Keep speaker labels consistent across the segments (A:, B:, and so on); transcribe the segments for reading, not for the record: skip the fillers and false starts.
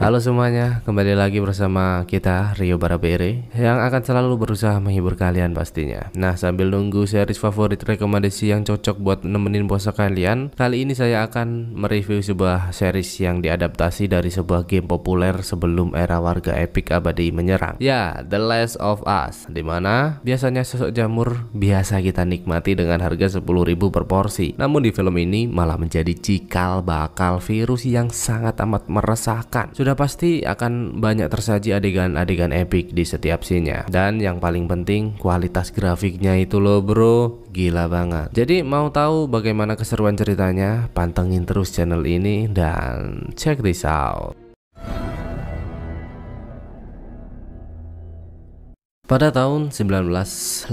A: Halo semuanya, kembali lagi bersama kita Rio Barabere yang akan selalu berusaha menghibur kalian pastinya. Nah, sambil nunggu series favorit rekomendasi yang cocok buat nemenin puasa kalian, kali ini saya akan mereview sebuah series yang diadaptasi dari sebuah game populer sebelum era warga Epic abadi menyerang. Ya, The Last of Us, dimana biasanya sosok jamur biasa kita nikmati dengan harga 10.000 per porsi. Namun di film ini malah menjadi cikal bakal virus yang sangat amat meresahkan. Sudah pasti akan banyak tersaji adegan-adegan epic di setiap scene-nya. Dan yang paling penting, kualitas grafiknya itu loh bro, gila banget. Jadi mau tahu bagaimana keseruan ceritanya? Pantengin terus channel ini dan check this out. Pada tahun 1986,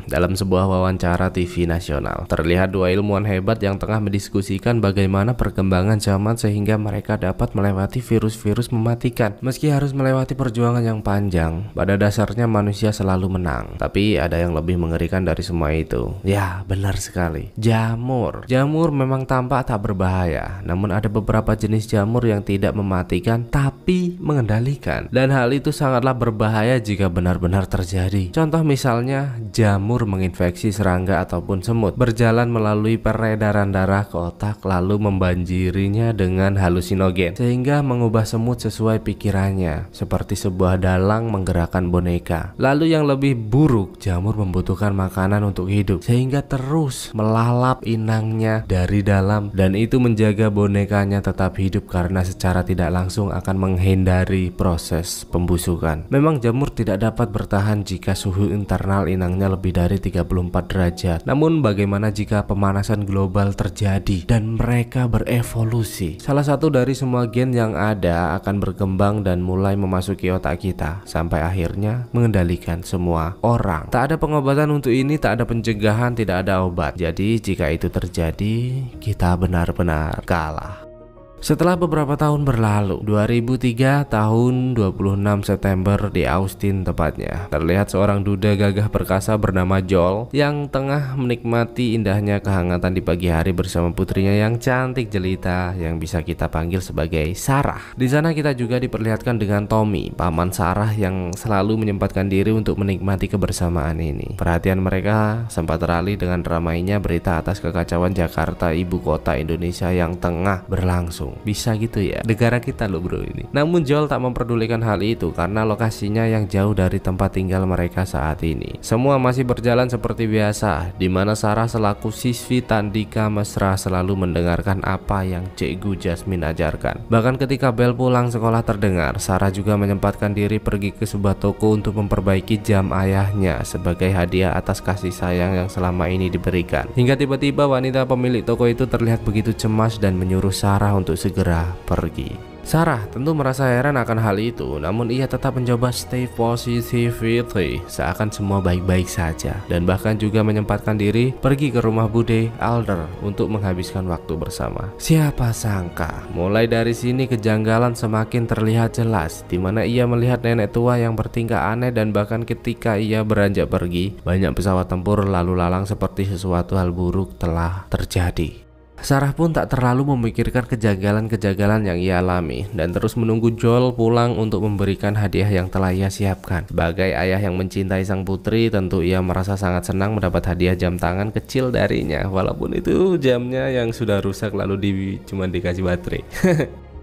A: dalam sebuah wawancara TV nasional, terlihat dua ilmuwan hebat yang tengah mendiskusikan bagaimana perkembangan zaman sehingga mereka dapat melewati virus-virus mematikan. Meski harus melewati perjuangan yang panjang, pada dasarnya manusia selalu menang. Tapi ada yang lebih mengerikan dari semua itu. Ya, benar sekali. Jamur. Jamur memang tampak tak berbahaya, namun ada beberapa jenis jamur yang tidak mematikan tapi mengendalikan. Dan hal itu sangatlah berbahaya jika benar-benar terjadi. Contoh misalnya jamur menginfeksi serangga ataupun semut, berjalan melalui peredaran darah ke otak lalu membanjirinya dengan halusinogen sehingga mengubah semut sesuai pikirannya, seperti sebuah dalang menggerakkan boneka. Lalu yang lebih buruk, jamur membutuhkan makanan untuk hidup sehingga terus melalap inangnya dari dalam, dan itu menjaga bonekanya tetap hidup karena secara tidak langsung akan menghindari proses pembusukan. Memang jamur tidak dapat bertahan jika suhu internal inangnya lebih dari 34 derajat. Namun bagaimana jika pemanasan global terjadi dan mereka berevolusi? Salah satu dari semua gen yang ada akan berkembang dan mulai memasuki otak kita sampai akhirnya mengendalikan semua orang. Tak ada pengobatan untuk ini, tak ada pencegahan, tidak ada obat. Jadi jika itu terjadi, kita benar-benar kalah. Setelah beberapa tahun berlalu, 2003 tahun 26 September di Austin tepatnya, terlihat seorang duda gagah perkasa bernama Joel yang tengah menikmati indahnya kehangatan di pagi hari bersama putrinya yang cantik jelita yang bisa kita panggil sebagai Sarah. Di sana kita juga diperlihatkan dengan Tommy, paman Sarah yang selalu menyempatkan diri untuk menikmati kebersamaan ini. Perhatian mereka sempat teralih dengan ramainya berita atas kekacauan Jakarta, ibu kota Indonesia yang tengah berlangsung. Bisa gitu ya, negara kita loh bro ini. Namun Joel tak memperdulikan hal itu karena lokasinya yang jauh dari tempat tinggal mereka saat ini. Semua masih berjalan seperti biasa, di mana Sarah selaku siswi tandika mesra selalu mendengarkan apa yang Cikgu Jasmine ajarkan. Bahkan ketika bel pulang sekolah terdengar, Sarah juga menyempatkan diri pergi ke sebuah toko untuk memperbaiki jam ayahnya sebagai hadiah atas kasih sayang yang selama ini diberikan. Hingga tiba-tiba wanita pemilik toko itu terlihat begitu cemas dan menyuruh Sarah untuk segera pergi. Sarah tentu merasa heran akan hal itu, namun ia tetap mencoba stay positivity seakan semua baik-baik saja, dan bahkan juga menyempatkan diri pergi ke rumah Bude Alder untuk menghabiskan waktu bersama. Siapa sangka, mulai dari sini kejanggalan semakin terlihat jelas, di mana ia melihat nenek tua yang bertingkah aneh, dan bahkan ketika ia beranjak pergi, banyak pesawat tempur lalu lalang seperti sesuatu hal buruk telah terjadi. Sarah pun tak terlalu memikirkan kejanggalan-kejanggalan yang ia alami dan terus menunggu Joel pulang untuk memberikan hadiah yang telah ia siapkan. Sebagai ayah yang mencintai sang putri, tentu ia merasa sangat senang mendapat hadiah jam tangan kecil darinya, walaupun itu jamnya yang sudah rusak lalu cuma dikasih baterai.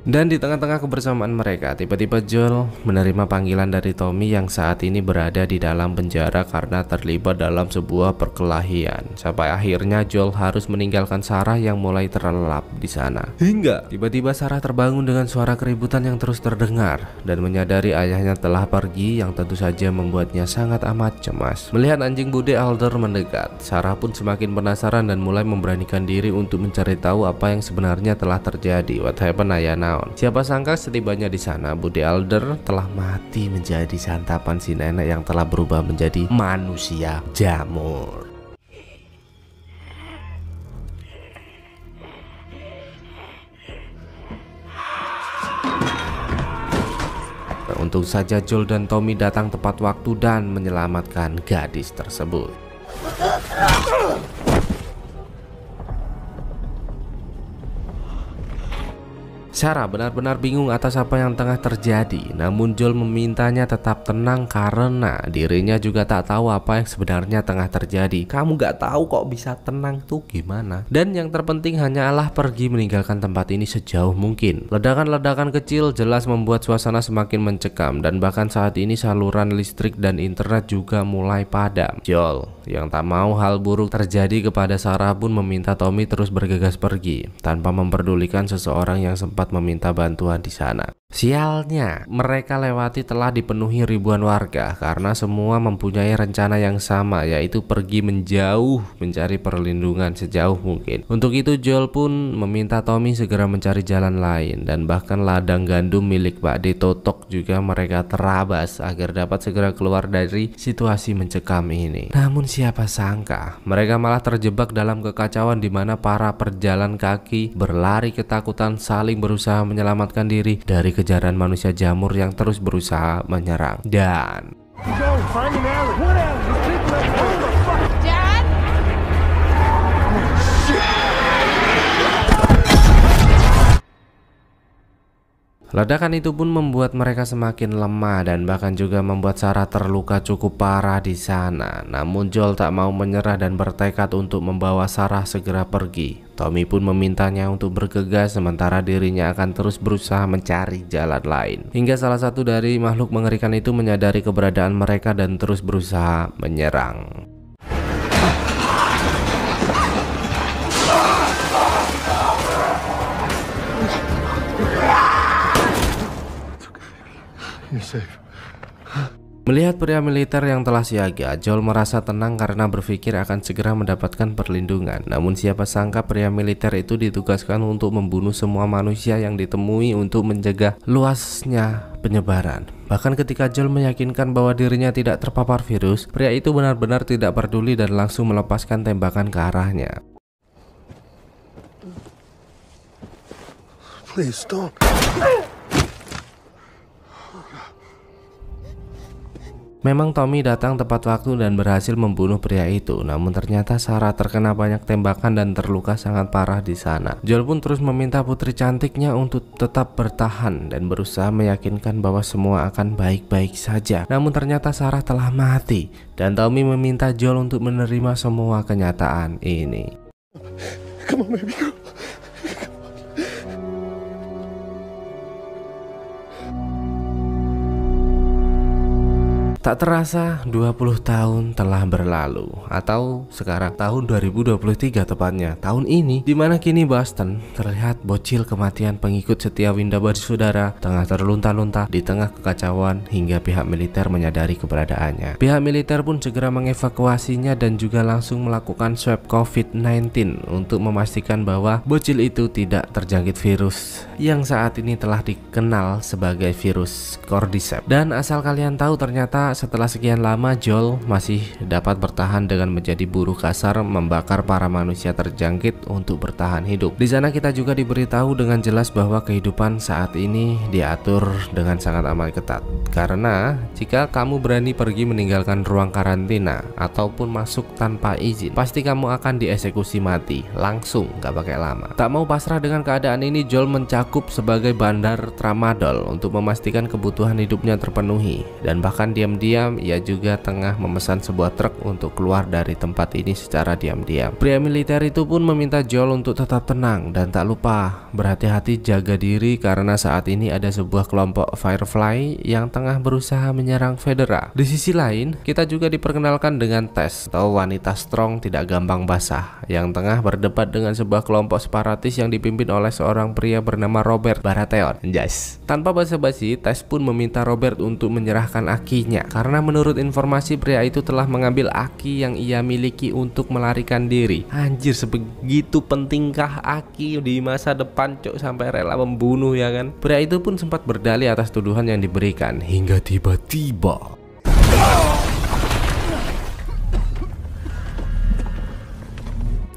A: Dan di tengah-tengah kebersamaan mereka, tiba-tiba Joel menerima panggilan dari Tommy yang saat ini berada di dalam penjara karena terlibat dalam sebuah perkelahian. Sampai akhirnya Joel harus meninggalkan Sarah yang mulai terlelap di sana. Hingga tiba-tiba Sarah terbangun dengan suara keributan yang terus terdengar dan menyadari ayahnya telah pergi, yang tentu saja membuatnya sangat amat cemas. Melihat anjing Bude Alder mendekat, Sarah pun semakin penasaran dan mulai memberanikan diri untuk mencari tahu apa yang sebenarnya telah terjadi. What happened Ayana? Siapa sangka setibanya di sana, Bude Alder telah mati menjadi santapan si nenek yang telah berubah menjadi manusia jamur. Untung saja Joel dan Tommy datang tepat waktu dan menyelamatkan gadis tersebut. Sarah benar-benar bingung atas apa yang tengah terjadi, namun Joel memintanya tetap tenang karena dirinya juga tak tahu apa yang sebenarnya tengah terjadi. Kamu gak tahu kok bisa tenang tuh gimana? Dan yang terpenting hanyalah pergi meninggalkan tempat ini sejauh mungkin. Ledakan-ledakan kecil jelas membuat suasana semakin mencekam dan bahkan saat ini saluran listrik dan internet juga mulai padam. Joel yang tak mau hal buruk terjadi kepada Sarah pun meminta Tommy terus bergegas pergi tanpa memperdulikan seseorang yang sempat meminta bantuan di sana. Sialnya, mereka lewati telah dipenuhi ribuan warga karena semua mempunyai rencana yang sama, yaitu pergi menjauh mencari perlindungan sejauh mungkin. Untuk itu Joel pun meminta Tommy segera mencari jalan lain dan bahkan ladang gandum milik Pak D Totok juga mereka terabas agar dapat segera keluar dari situasi mencekam ini. Namun siapa sangka mereka malah terjebak dalam kekacauan di mana para perjalan kaki berlari ketakutan saling berusaha menyelamatkan diri dari kejaran manusia jamur yang terus berusaha menyerang. Dan ledakan itu pun membuat mereka semakin lemah dan bahkan juga membuat Sarah terluka cukup parah di sana. Namun Joel tak mau menyerah dan bertekad untuk membawa Sarah segera pergi. Tommy pun memintanya untuk bergegas sementara dirinya akan terus berusaha mencari jalan lain. Hingga salah satu dari makhluk mengerikan itu menyadari keberadaan mereka dan terus berusaha menyerang. Melihat pria militer yang telah siaga, Joel merasa tenang karena berpikir akan segera mendapatkan perlindungan. Namun siapa sangka pria militer itu ditugaskan untuk membunuh semua manusia yang ditemui untuk mencegah luasnya penyebaran. Bahkan ketika Joel meyakinkan bahwa dirinya tidak terpapar virus, pria itu benar-benar tidak peduli dan langsung melepaskan tembakan ke arahnya. Please don't. Memang Tommy datang tepat waktu dan berhasil membunuh pria itu. Namun ternyata Sarah terkena banyak tembakan dan terluka sangat parah di sana. Joel pun terus meminta putri cantiknya untuk tetap bertahan dan berusaha meyakinkan bahwa semua akan baik-baik saja. Namun ternyata Sarah telah mati dan Tommy meminta Joel untuk menerima semua kenyataan ini. Come on, baby girl. Tak terasa 20 tahun telah berlalu, atau sekarang tahun 2023 tepatnya, tahun ini dimana kini Boston terlihat bocil kematian pengikut setia Winda Saudara tengah terlunta-lunta di tengah kekacauan hingga pihak militer menyadari keberadaannya. Pihak militer pun segera mengevakuasinya dan juga langsung melakukan swab COVID-19 untuk memastikan bahwa bocil itu tidak terjangkit virus yang saat ini telah dikenal sebagai virus Cordyceps. Dan asal kalian tahu, ternyata setelah sekian lama Joel masih dapat bertahan dengan menjadi buruh kasar membakar para manusia terjangkit untuk bertahan hidup. Di sana kita juga diberitahu dengan jelas bahwa kehidupan saat ini diatur dengan sangat amat ketat. Karena jika kamu berani pergi meninggalkan ruang karantina ataupun masuk tanpa izin, pasti kamu akan dieksekusi mati langsung, gak pakai lama. Tak mau pasrah dengan keadaan ini, Joel mencakup sebagai bandar tramadol untuk memastikan kebutuhan hidupnya terpenuhi. Dan bahkan diam-diam ia juga tengah memesan sebuah truk untuk keluar dari tempat ini secara diam-diam. Pria militer itu pun meminta Joel untuk tetap tenang dan tak lupa berhati-hati jaga diri karena saat ini ada sebuah kelompok Firefly yang tengah berusaha menyerang Federa. Di sisi lain, kita juga diperkenalkan dengan Tess atau wanita strong tidak gampang basah yang tengah berdebat dengan sebuah kelompok separatis yang dipimpin oleh seorang pria bernama Robert Baratheon. Yes. Tanpa basa-basi, Tess pun meminta Robert untuk menyerahkan akinya karena menurut informasi pria itu telah mengambil aki yang ia miliki untuk melarikan diri. Anjir, sebegitu pentingkah aki di masa depan, cok, sampai rela membunuh, ya kan? Pria itu pun sempat berdalih atas tuduhan yang diberikan hingga tiba-tiba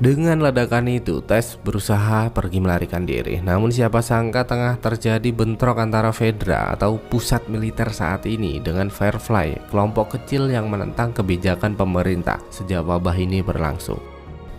A: dengan ledakan itu, Tess berusaha pergi melarikan diri. Namun siapa sangka tengah terjadi bentrok antara Fedra atau pusat militer saat ini dengan Firefly, kelompok kecil yang menentang kebijakan pemerintah sejak wabah ini berlangsung.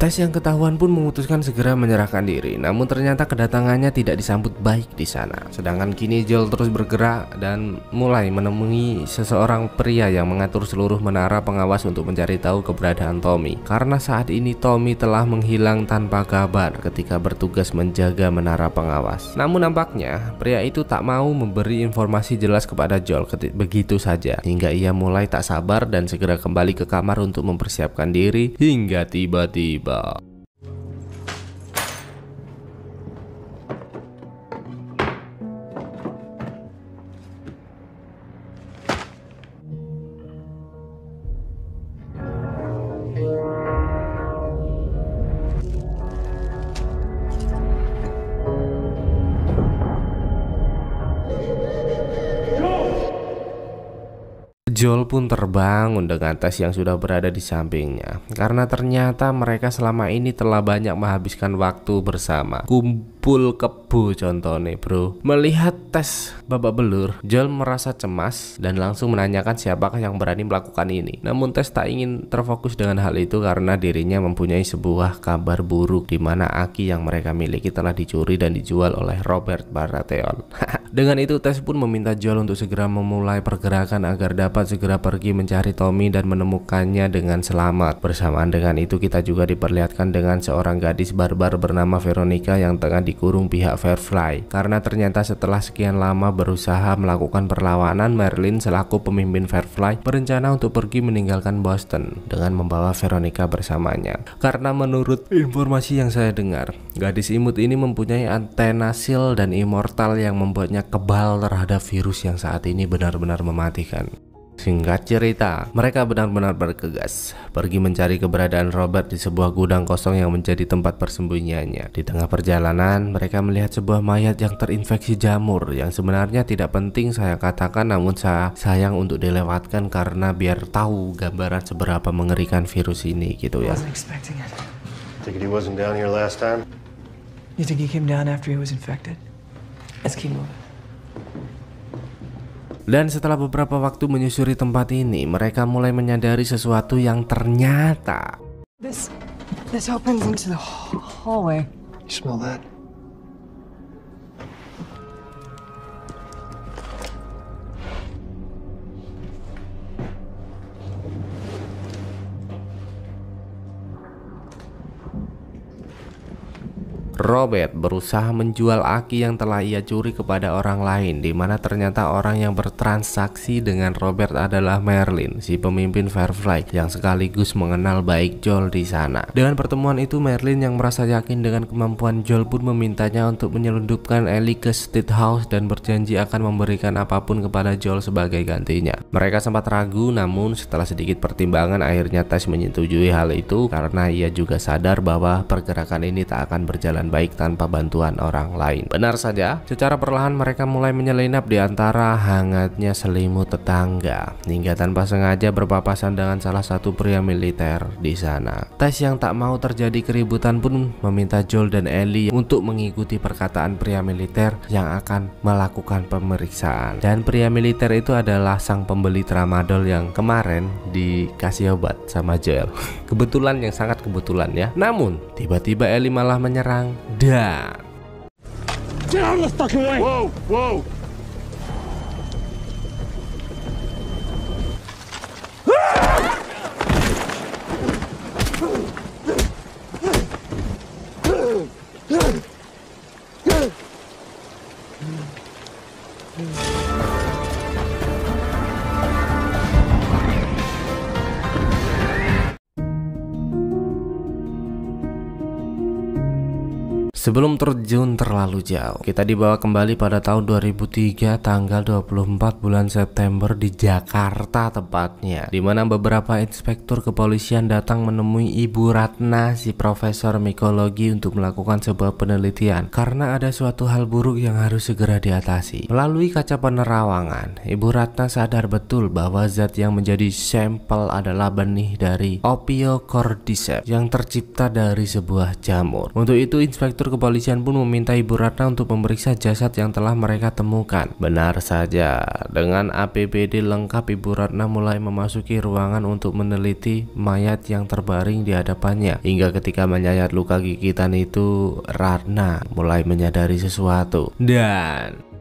A: Tes yang ketahuan pun memutuskan segera menyerahkan diri, namun ternyata kedatangannya tidak disambut baik di sana. Sedangkan kini Joel terus bergerak dan mulai menemui seseorang pria yang mengatur seluruh menara pengawas untuk mencari tahu keberadaan Tommy. Karena saat ini Tommy telah menghilang tanpa kabar ketika bertugas menjaga menara pengawas. Namun nampaknya pria itu tak mau memberi informasi jelas kepada Joel begitu saja, hingga ia mulai tak sabar dan segera kembali ke kamar untuk mempersiapkan diri hingga tiba-tiba Joel pun terbangun dengan tes yang sudah berada di sampingnya, karena ternyata mereka selama ini telah banyak menghabiskan waktu bersama. Kumpul kebo contohnya bro. Melihat tes babak belur, Joel merasa cemas dan langsung menanyakan siapakah yang berani melakukan ini. Namun tes tak ingin terfokus dengan hal itu karena dirinya mempunyai sebuah kabar buruk di mana Aki yang mereka miliki telah dicuri dan dijual oleh Robert Baratheon. Dengan itu tes pun meminta Joel untuk segera memulai pergerakan agar dapat segera pergi mencari Tommy dan menemukannya dengan selamat. Bersamaan dengan itu kita juga diperlihatkan dengan seorang gadis barbar bernama Veronica yang tengah dikurung pihak Firefly. Karena ternyata setelah sekian lama berusaha melakukan perlawanan, Merlin selaku pemimpin Firefly berencana untuk pergi meninggalkan Boston dengan membawa Veronica bersamanya. Karena menurut informasi yang saya dengar, gadis imut ini mempunyai antena shield dan immortal yang membuatnya kebal terhadap virus yang saat ini benar-benar mematikan. Singkat cerita, mereka benar-benar bergegas pergi mencari keberadaan Robert di sebuah gudang kosong yang menjadi tempat persembunyiannya. Di tengah perjalanan, mereka melihat sebuah mayat yang terinfeksi jamur yang sebenarnya tidak penting saya katakan, namun sayang untuk dilewatkan karena biar tahu gambaran seberapa mengerikan virus ini gitu ya.
B: Think he wasn't down here last time?
C: You think he came down after he was infected? Let's keep moving.
A: Dan setelah beberapa waktu menyusuri tempat ini, mereka mulai menyadari sesuatu yang ternyata
C: This opens into the hallway.
B: You smell that?
A: Robert berusaha menjual Aki yang telah ia curi kepada orang lain, di mana ternyata orang yang bertransaksi dengan Robert adalah Merlin, si pemimpin Firefly yang sekaligus mengenal baik Joel di sana. Dengan pertemuan itu, Merlin yang merasa yakin dengan kemampuan Joel pun memintanya untuk menyelundupkan Ellie ke State House dan berjanji akan memberikan apapun kepada Joel sebagai gantinya. Mereka sempat ragu, namun setelah sedikit pertimbangan akhirnya Tess menyetujui hal itu karena ia juga sadar bahwa pergerakan ini tak akan berjalan baik tanpa bantuan orang lain. Benar saja, secara perlahan mereka mulai menyelinap di antara hangatnya selimut tetangga hingga tanpa sengaja berpapasan dengan salah satu pria militer di sana. Tess yang tak mau terjadi keributan pun meminta Joel dan Ellie untuk mengikuti perkataan pria militer yang akan melakukan pemeriksaan. Dan pria militer itu adalah sang pembeli tramadol yang kemarin dikasih obat sama Joel. Kebetulan, yang sangat kebetulan ya. Namun tiba-tiba Ellie malah menyerang dan
B: Get out of the fucking way! Whoa, whoa!
A: Sebelum terjun terlalu jauh, kita dibawa kembali pada tahun 2003 tanggal 24 bulan September di Jakarta tepatnya, di mana beberapa inspektur kepolisian datang menemui Ibu Ratna, si profesor mikologi, untuk melakukan sebuah penelitian karena ada suatu hal buruk yang harus segera diatasi. Melalui kaca penerawangan, Ibu Ratna sadar betul bahwa zat yang menjadi sampel adalah benih dari Ophiocordyceps yang tercipta dari sebuah jamur. Untuk itu inspektur kepolisian pun meminta Ibu Ratna untuk memeriksa jasad yang telah mereka temukan. Benar saja, dengan APBD lengkap Ibu Ratna mulai memasuki ruangan untuk meneliti mayat yang terbaring di hadapannya. Hingga ketika menyayat luka gigitan itu, Ratna mulai menyadari sesuatu. Dan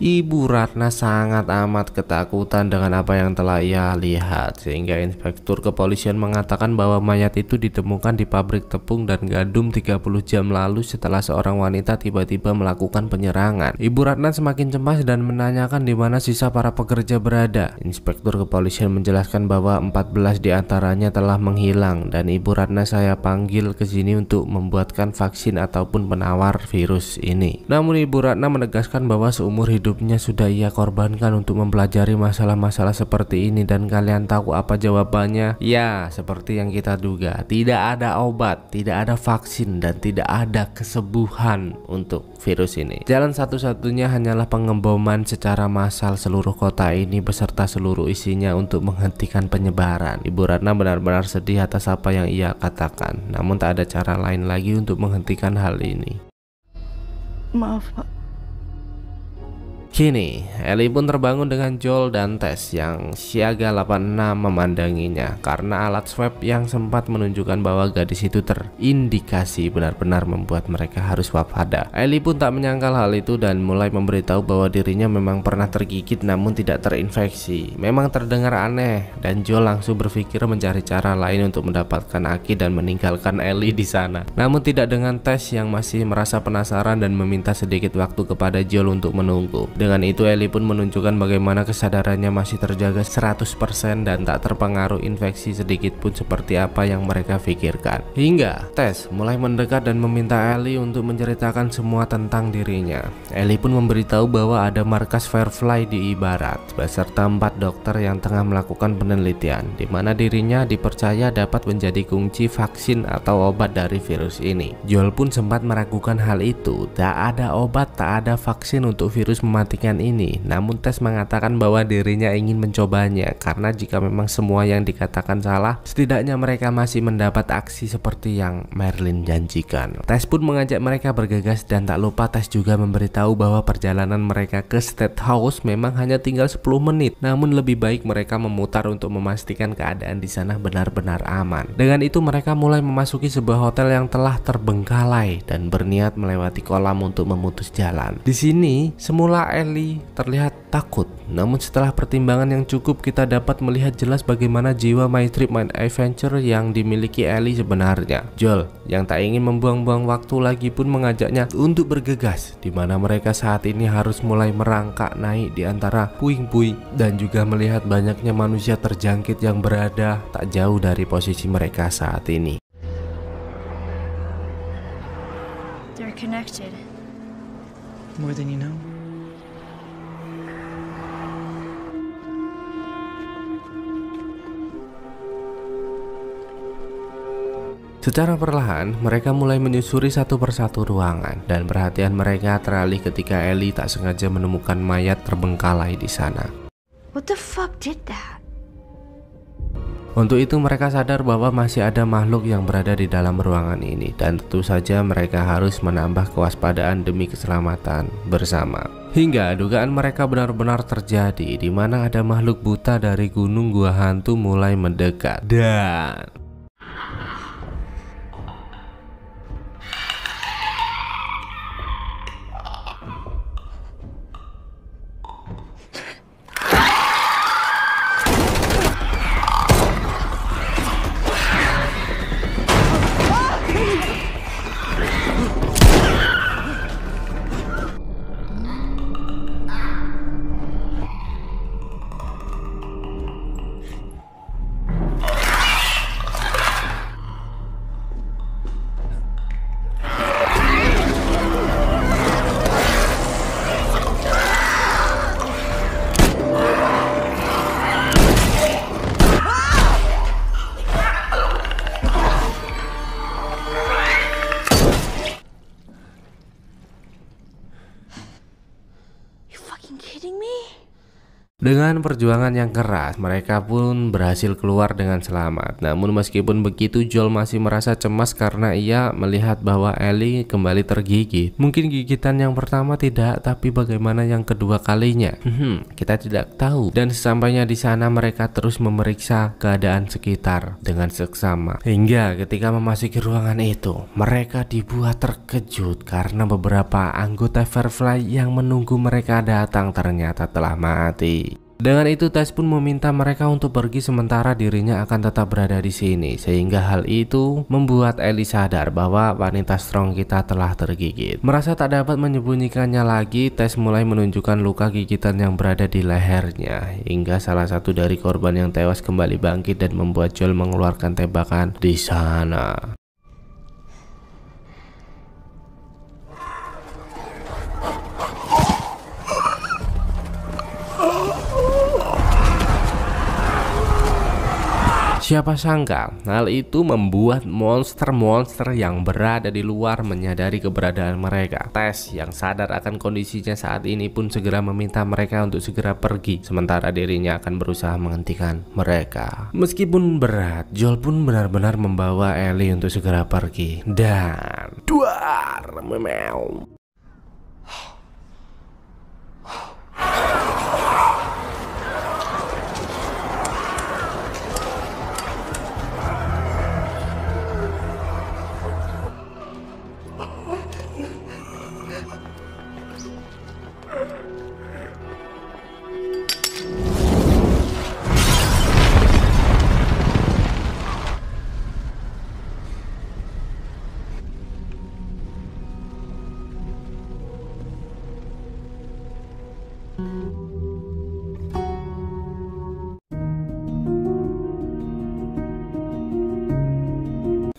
A: Ibu Ratna sangat amat ketakutan dengan apa yang telah ia lihat, sehingga inspektur kepolisian mengatakan bahwa mayat itu ditemukan di pabrik tepung dan gandum 30 jam lalu setelah seorang wanita tiba-tiba melakukan penyerangan. Ibu Ratna semakin cemas dan menanyakan di mana sisa para pekerja berada. Inspektur kepolisian menjelaskan bahwa 14 diantaranya telah menghilang dan Ibu Ratna saya panggil ke sini untuk membuatkan vaksin ataupun penawar virus ini. Namun Ibu Ratna menegaskan bahwa seumur hidup sudah ia korbankan untuk mempelajari masalah-masalah seperti ini, dan kalian tahu apa jawabannya? Ya, seperti yang kita duga, tidak ada obat, tidak ada vaksin, dan tidak ada kesembuhan untuk virus ini. Jalan satu-satunya hanyalah pengeboman secara massal seluruh kota ini beserta seluruh isinya untuk menghentikan penyebaran. Ibu Ratna benar-benar sedih atas apa yang ia katakan, namun tak ada cara lain lagi untuk menghentikan hal ini.
D: Maaf, Pak.
A: Kini, Ellie pun terbangun dengan Joel dan Tess yang siaga 86 memandanginya karena alat swab yang sempat menunjukkan bahwa gadis itu terindikasi benar-benar membuat mereka harus waspada. Ellie pun tak menyangkal hal itu dan mulai memberitahu bahwa dirinya memang pernah tergigit namun tidak terinfeksi. Memang terdengar aneh dan Joel langsung berpikir mencari cara lain untuk mendapatkan Aki dan meninggalkan Ellie di sana. Namun tidak dengan Tess yang masih merasa penasaran dan meminta sedikit waktu kepada Joel untuk menunggu. Dengan itu Ellie pun menunjukkan bagaimana kesadarannya masih terjaga 100% dan tak terpengaruh infeksi sedikit pun seperti apa yang mereka pikirkan. Hingga Tess mulai mendekat dan meminta Ellie untuk menceritakan semua tentang dirinya. Ellie pun memberitahu bahwa ada markas Firefly di Ibarat beserta 4 dokter yang tengah melakukan penelitian di mana dirinya dipercaya dapat menjadi kunci vaksin atau obat dari virus ini. Joel pun sempat meragukan hal itu. Tak ada obat, tak ada vaksin untuk virus mematikan ini. Namun Tess mengatakan bahwa dirinya ingin mencobanya karena jika memang semua yang dikatakan salah, setidaknya mereka masih mendapat aksi seperti yang Marilyn janjikan. Tess pun mengajak mereka bergegas dan tak lupa Tess juga memberitahu bahwa perjalanan mereka ke State House memang hanya tinggal 10 menit. Namun lebih baik mereka memutar untuk memastikan keadaan di sana benar-benar aman. Dengan itu mereka mulai memasuki sebuah hotel yang telah terbengkalai dan berniat melewati kolam untuk memutus jalan. Di sini semula Ellie terlihat takut, namun setelah pertimbangan yang cukup kita dapat melihat jelas bagaimana jiwa My Trip My Adventure yang dimiliki Ellie sebenarnya. Joel yang tak ingin membuang-buang waktu lagi pun mengajaknya untuk bergegas, di mana mereka saat ini harus mulai merangkak naik di antara puing-puing dan juga melihat banyaknya manusia terjangkit yang berada tak jauh dari posisi mereka saat ini.
D: They're connected.
C: More than you know.
A: Secara perlahan, mereka mulai menyusuri satu persatu ruangan dan perhatian mereka teralih ketika Ellie tak sengaja menemukan mayat terbengkalai di sana.
D: What the fuck did that?
A: Untuk itu mereka sadar bahwa masih ada makhluk yang berada di dalam ruangan ini dan tentu saja mereka harus menambah kewaspadaan demi keselamatan bersama. Hingga dugaan mereka benar-benar terjadi, di mana ada makhluk buta dari gunung gua hantu mulai mendekat dan Dengan perjuangan yang keras, mereka pun berhasil keluar dengan selamat. Namun meskipun begitu, Joel masih merasa cemas karena ia melihat bahwa Ellie kembali tergigit. Mungkin gigitan yang pertama tidak, tapi bagaimana yang kedua kalinya? Kita tidak tahu. Dan sesampainya di sana, mereka terus memeriksa keadaan sekitar dengan seksama. Hingga ketika memasuki ruangan itu, mereka dibuat terkejut karena beberapa anggota Firefly yang menunggu mereka datang ternyata telah mati. Dengan itu, Tess pun meminta mereka untuk pergi sementara dirinya akan tetap berada di sini. Sehingga hal itu membuat Ellie sadar bahwa wanita strong kita telah tergigit. Merasa tak dapat menyembunyikannya lagi, Tess mulai menunjukkan luka gigitan yang berada di lehernya. Hingga salah satu dari korban yang tewas kembali bangkit dan membuat Joel mengeluarkan tembakan di sana. Siapa sangka hal itu membuat monster-monster yang berada di luar menyadari keberadaan mereka. Tess yang sadar akan kondisinya saat ini pun segera meminta mereka untuk segera pergi, sementara dirinya akan berusaha menghentikan mereka. Meskipun berat, Joel pun benar-benar membawa Ellie untuk segera pergi. Dan duar memel.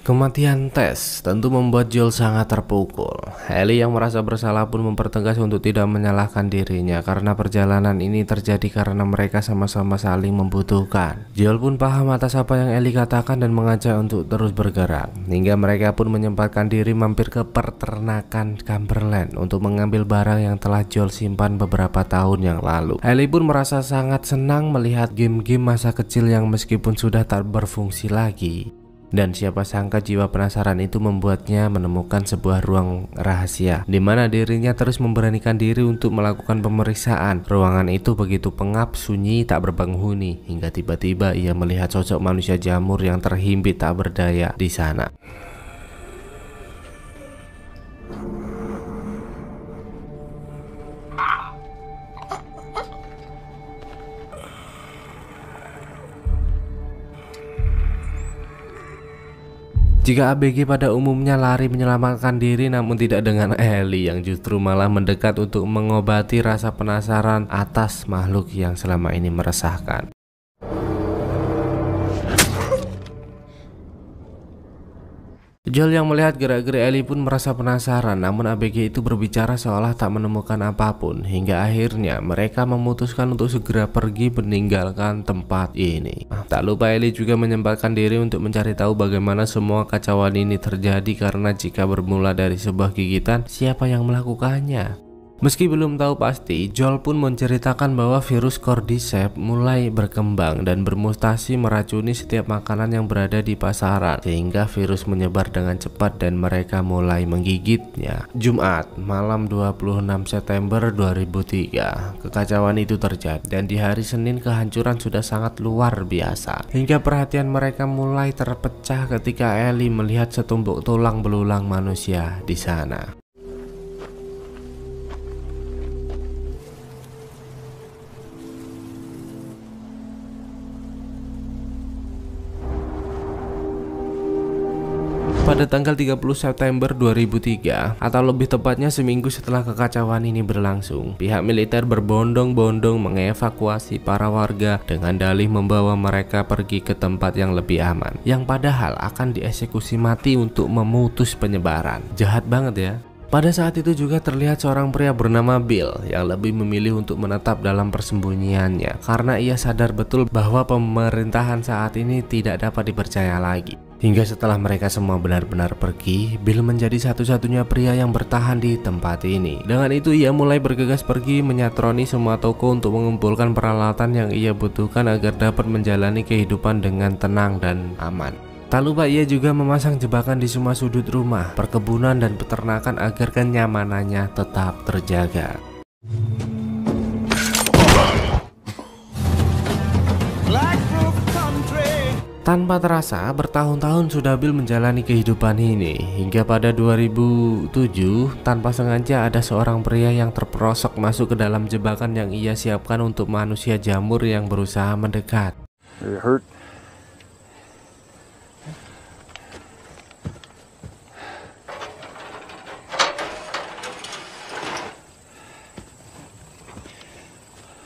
A: Kematian Tess tentu membuat Joel sangat terpukul. Ellie yang merasa bersalah pun mempertegas untuk tidak menyalahkan dirinya karena perjalanan ini terjadi karena mereka sama-sama saling membutuhkan. Joel pun paham atas apa yang Ellie katakan dan mengajak untuk terus bergerak. Hingga mereka pun menyempatkan diri mampir ke peternakan Cumberland untuk mengambil barang yang telah Joel simpan beberapa tahun yang lalu. Ellie pun merasa sangat senang melihat game-game masa kecil yang meskipun sudah tak berfungsi lagi. Dan siapa sangka jiwa penasaran itu membuatnya menemukan sebuah ruang rahasia di mana dirinya terus memberanikan diri untuk melakukan pemeriksaan. Ruangan itu begitu pengap, sunyi, tak berpenghuni, hingga tiba-tiba ia melihat sosok manusia jamur yang terhimpit tak berdaya di sana. Jika ABG pada umumnya lari menyelamatkan diri, namun tidak dengan Ellie yang justru malah mendekat untuk mengobati rasa penasaran atas makhluk yang selama ini meresahkan. Joel yang melihat gerak-gerik Ellie pun merasa penasaran, namun ABG itu berbicara seolah tak menemukan apapun. Hingga akhirnya mereka memutuskan untuk segera pergi meninggalkan tempat ini. Tak lupa Ellie juga menyempatkan diri untuk mencari tahu bagaimana semua kacauan ini terjadi, karena jika bermula dari sebuah gigitan, siapa yang melakukannya? Meski belum tahu pasti, Joel pun menceritakan bahwa virus Cordyceps mulai berkembang dan bermutasi meracuni setiap makanan yang berada di pasaran, sehingga virus menyebar dengan cepat dan mereka mulai menggigitnya. Jumat, malam 26 September 2003, kekacauan itu terjadi dan di hari Senin kehancuran sudah sangat luar biasa. Hingga perhatian mereka mulai terpecah ketika Ellie melihat setumpuk tulang belulang manusia di sana. Pada tanggal 30 September 2003, atau lebih tepatnya seminggu setelah kekacauan ini berlangsung, pihak militer berbondong-bondong mengevakuasi para warga dengan dalih membawa mereka pergi ke tempat yang lebih aman, yang padahal akan dieksekusi mati untuk memutus penyebaran. Jahat banget ya. Pada saat itu juga terlihat seorang pria bernama Bill yang lebih memilih untuk menetap dalam persembunyiannya karena ia sadar betul bahwa pemerintahan saat ini tidak dapat dipercaya lagi. Hingga setelah mereka semua benar-benar pergi, Bill menjadi satu-satunya pria yang bertahan di tempat ini. Dengan itu ia mulai bergegas pergi menyatroni semua toko untuk mengumpulkan peralatan yang ia butuhkan agar dapat menjalani kehidupan dengan tenang dan aman. Tak lupa ia juga memasang jebakan di semua sudut rumah, perkebunan dan peternakan agar kenyamanannya tetap terjaga. Tanpa terasa, bertahun-tahun sudah Bill menjalani kehidupan ini. Hingga pada 2007, tanpa sengaja ada seorang pria yang terperosok masuk ke dalam jebakan yang ia siapkan untuk manusia jamur yang berusaha mendekat.
B: Are you hurt?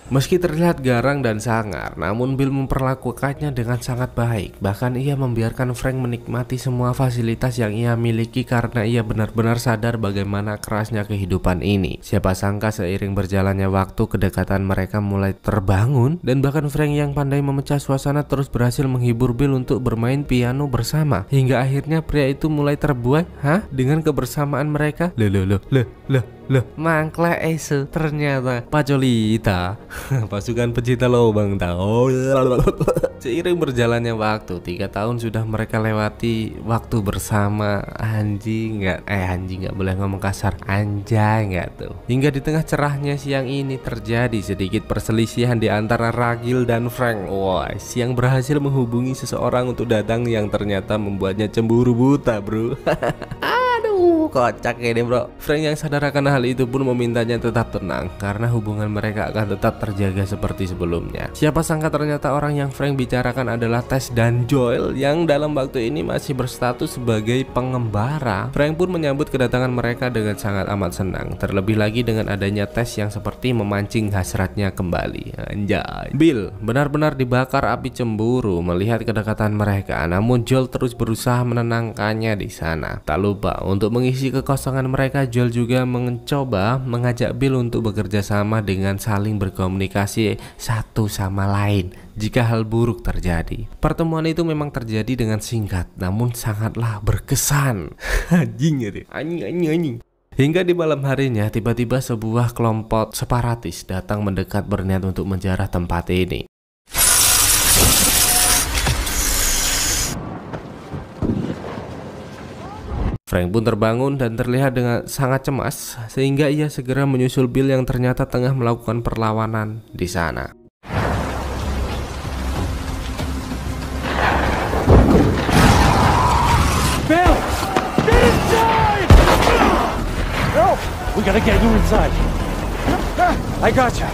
A: Meski terlihat garang dan sangar, namun Bill memperlakukannya dengan sangat baik. Bahkan ia membiarkan Frank menikmati semua fasilitas yang ia miliki karena ia benar-benar sadar bagaimana kerasnya kehidupan ini. Siapa sangka seiring berjalannya waktu, kedekatan mereka mulai terbangun, dan bahkan Frank yang pandai memecah suasana terus berhasil menghibur Bill untuk bermain piano bersama. Hingga akhirnya pria itu mulai terbuai dengan kebersamaan mereka. Loh, mangkle esu ternyata Pacolita pasukan pecinta lobang tahu. Seiring berjalannya waktu, 3 tahun sudah mereka lewati waktu bersama. Anjing nggak boleh ngomong kasar, anjay nggak tuh. Hingga di tengah cerahnya siang ini terjadi sedikit perselisihan di antara Ragil dan Frank. Wah, yang berhasil menghubungi seseorang untuk datang yang ternyata membuatnya cemburu buta, bro. Kocak ini, bro. Frank yang sadar akan hal itu pun memintanya tetap tenang karena hubungan mereka akan tetap terjaga seperti sebelumnya. Siapa sangka ternyata orang yang Frank bicarakan adalah Tess dan Joel yang dalam waktu ini masih berstatus sebagai pengembara. Frank pun menyambut kedatangan mereka dengan sangat amat senang. Terlebih lagi dengan adanya Tess yang seperti memancing hasratnya kembali. Anjay. Bill benar-benar dibakar api cemburu melihat kedekatan mereka, namun Joel terus berusaha menenangkannya di sana. Tak lupa untuk mengisi kekosongan mereka, Joel juga mencoba mengajak Bill untuk bekerja sama dengan saling berkomunikasi satu sama lain jika hal buruk terjadi. Pertemuan itu memang terjadi dengan singkat namun sangatlah berkesan. Anjing. Hingga di malam harinya tiba-tiba sebuah kelompok separatis datang mendekat berniat untuk menjarah tempat ini. Frank pun terbangun dan terlihat dengan sangat cemas sehingga ia segera menyusul Bill yang ternyata tengah melakukan perlawanan di sana.
B: Bill! Get inside! Help! We gotta get you inside. I got you.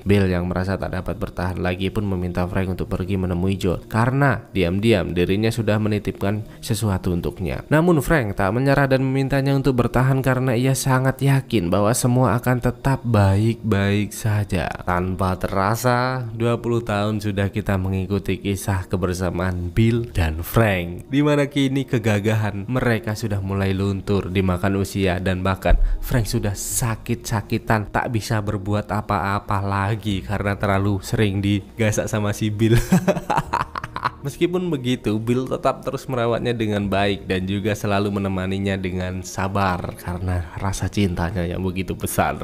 A: Bill yang merasa tak dapat bertahan lagi pun meminta Frank untuk pergi menemui Joel karena diam-diam dirinya sudah menitipkan sesuatu untuknya. Namun Frank tak menyerah dan memintanya untuk bertahan karena ia sangat yakin bahwa semua akan tetap baik-baik saja. Tanpa terasa 20 tahun sudah kita mengikuti kisah kebersamaan Bill dan Frank, di mana kini kegagahan mereka sudah mulai luntur dimakan usia dan bahkan Frank sudah sakit-sakitan tak bisa berbuat apa-apa lagi karena terlalu sering digasak sama si Bill. Meskipun begitu, Bill tetap terus merawatnya dengan baik dan juga selalu menemaninya dengan sabar karena rasa cintanya yang begitu besar.